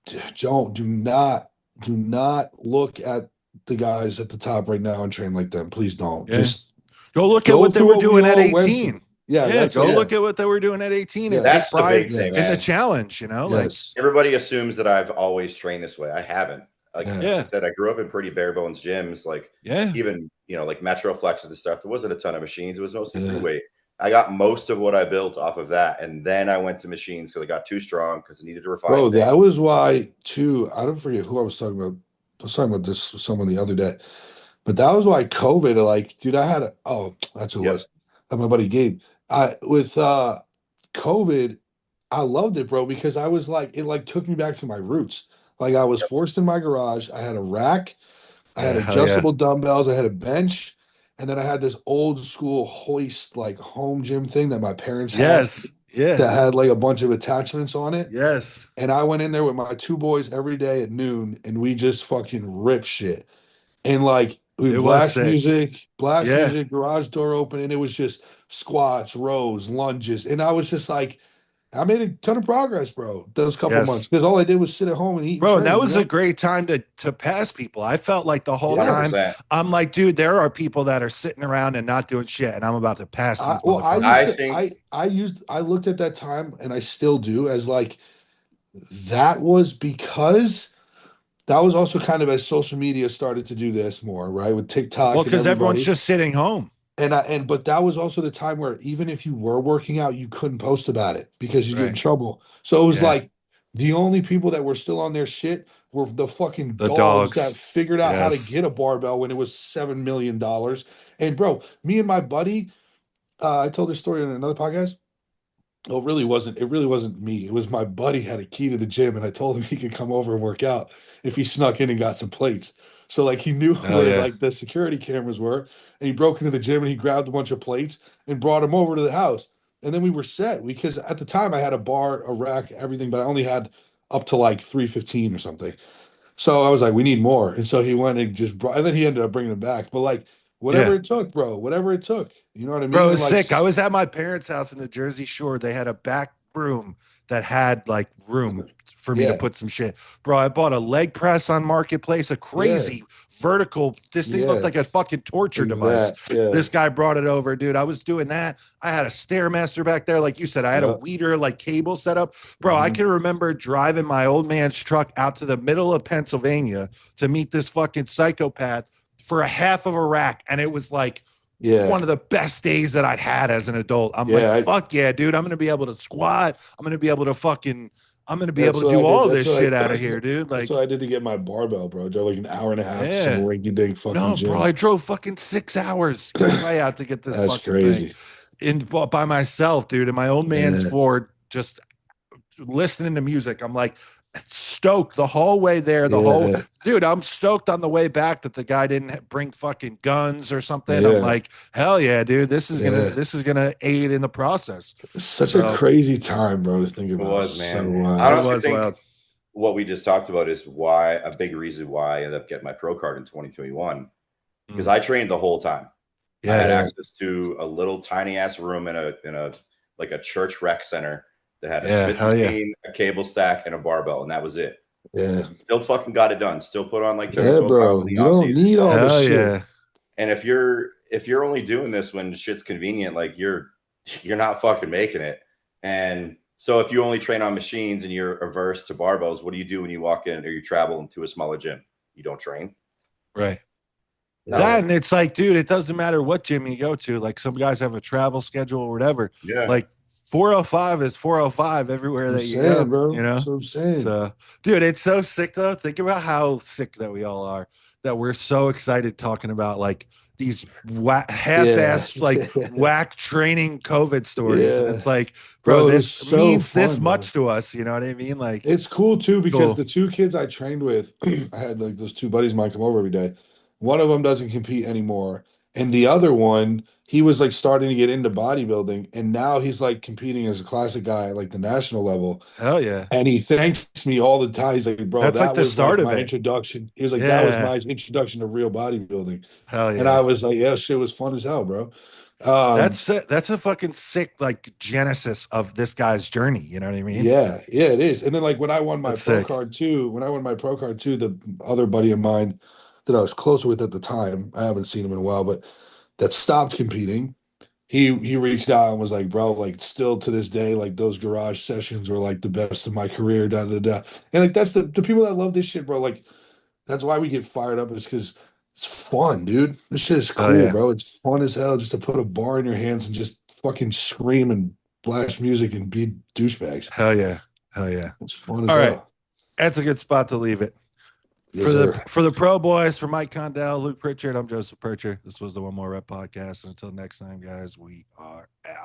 do not look at the guys at the top right now and train like them. Please don't. Go look at what they to were what doing we at all went 18. to. Yeah, Yeah, go look at what they were doing at 18 Yeah. and That's take the pride big thing, in the man. challenge, you know? Like, Yes. Everybody assumes that I've always trained this way. I haven't. Like Yeah. I said, I grew up in pretty bare bones gyms. Like yeah. even like Metroflex and stuff. There wasn't a ton of machines. It was mostly Yeah. free weight. I got most of what I built off of that, and then I went to machines because I got too strong because I needed to refine. Bro, things. that was why too. I don't forget who I was talking about. I was talking about this with someone the other day, but that was why COVID. Like, dude, I had that's who it Yep. was. My buddy Gabe. I with COVID, I loved it, bro, because I was like, it like took me back to my roots. Like I was forced in my garage. I had a rack, I had Yeah, hell yeah. adjustable dumbbells, I had a bench, and then I had this old school hoist, like home gym thing that my parents had Yes. Yeah. that had like a bunch of attachments on it. Yes. And I went in there with my two boys every day at noon, and we just fucking rip shit. And like we It was blast sick. music, Yeah. garage door open, and it was just squats, rows, lunges. And I was just like, I made a ton of progress, bro, those couple Yes. months. Because all I did was sit at home and eat. Bro, and that train, was you know? a great time to pass people. I felt like the whole Yeah. time 100%. I'm like, dude, there are people that are sitting around and not doing shit, and I'm about to pass these motherfuckers. I looked at that time, and I still do, as like that was because that was also kind of as social media started to do this more, right? With TikTok. Well, and because everyone's everybody. just sitting home. But that was also the time where even if you were working out, you couldn't post about it because you get in Right. trouble. So it was Yeah. like the only people that were still on their shit were the fucking The dogs dogs. that figured out how to Yes. get a barbell when it was $7 million. And bro, me and my buddy, I told this story on another podcast. Oh, it really wasn't me. It was my buddy had a key to the gym, and I told him he could come over and work out if he snuck in and got some plates. So like he knew Oh, where yeah. like the security cameras were, and he broke into the gym and he grabbed a bunch of plates and brought them over to the house. And then we were set because at the time I had a bar, a rack, everything, but I only had up to like 315 or something. So I was like, we need more. And so he went and just brought, and then he ended up bringing them back. But like whatever Yeah. it took, bro, whatever it took. You know what I mean? Bro, it And was like sick. I was at my parents' house in the Jersey Shore. They had a back room that had like room for me to Yeah. put some shit. Bro, I bought a leg press on Marketplace, a crazy vertical. This thing looked Yeah. like a fucking torture like device. that, yeah. This guy brought it over, dude. I was doing that. I had a Stairmaster back there. Like you said, I had a Yeah. weeder like cable set up. Bro, I Mhm. can remember driving my old man's truck out to the middle of Pennsylvania to meet this fucking psychopath for a half of a rack. And it was like Yeah. one of the best days that I'd had as an adult. I'm Yeah, like, fuck yeah, dude. I'm gonna be able to squat. I'm gonna be able to That's what I do did. all That's this what shit I- out of here, dude. Like, That's what I did to get my barbell, bro. I drove like an hour and a half to Yeah. some rinky dink fucking no, gym. bro, I drove fucking 6 hours way out to get this That's fucking crazy. thing by myself, dude. In my old man's Yeah. Ford, just listening to music. I'm like stoked the whole way there. Dude, I'm stoked on the way back that the guy didn't bring fucking guns or something. Yeah. I'm like, hell yeah, dude. This is Yeah. gonna aid in the process. It's such So- a crazy time, bro, to think It about. was, man. So, I It honestly was think wild. what we just talked about is why a big reason why I ended up getting my pro card in 2021 because I trained the whole time. I had Yeah. access to a little tiny ass room in a like a church rec center that had a Yeah, Smith hell yeah. machine, a cable stack, and a barbell, and that was it. Yeah. Still fucking got it done. Still put on like Yeah, 12 pounds bro. in the You don't offseason. need all Hell this shit. yeah. And if you're only doing this when shit's convenient, like you're not fucking making it. And so if you only train on machines and you're averse to barbells, what do you do when you walk in or you travel into a smaller gym? You don't train. Right. No. That and it's like, dude, it doesn't matter what gym you go to. Like some guys have a travel schedule or whatever. Yeah. Like 405 is 405 everywhere that you go, bro. you know? That's what I'm saying. So, dude, it's so sick though. Think about how sick that we all are. That we're so excited talking about like these half-assed, like whack training COVID stories, and Yeah. it's like, Bro, bro, it this was so means this fun, much bro. to us. You know what I mean? Like, It's cool too because Cool. the two kids I trained with, I had like those two buddies of mine come over every day. One of them doesn't compete anymore, and the other one, he was like starting to get into bodybuilding, and now he's like competing as a classic guy at like the national level. hell yeah, And he thanks me all the time. He's like, bro, That's like that the was start like of my it. introduction. He was like, that was Yeah. my introduction to real bodybuilding. hell yeah. And I was like, yeah, shit was fun as hell, bro. That's a fucking sick like genesis of this guy's journey. You know what I mean? Yeah, it is. And then like when I won my That's pro sick. card too, the other buddy of mine that I was closer with at the time, I haven't seen him in a while, but that stopped competing. He reached out and was like, bro, like still to this day, like those garage sessions were like the best of my career, da da da. And like that's the people that love this shit, bro. Like that's why we get fired up is because it's fun, dude. This shit is Oh, cool, yeah. bro. It's fun as hell just to put a bar in your hands and just fucking scream and blast music and be douchebags. Hell yeah. Hell yeah. It's fun as All hell. right. That's a good spot to leave it. Yes, sir. For the pro boys, for Mike Condell, Luke Pritchard, I'm Joseph Pritchard. This was the One More Rep podcast. Until next time, guys, we are out.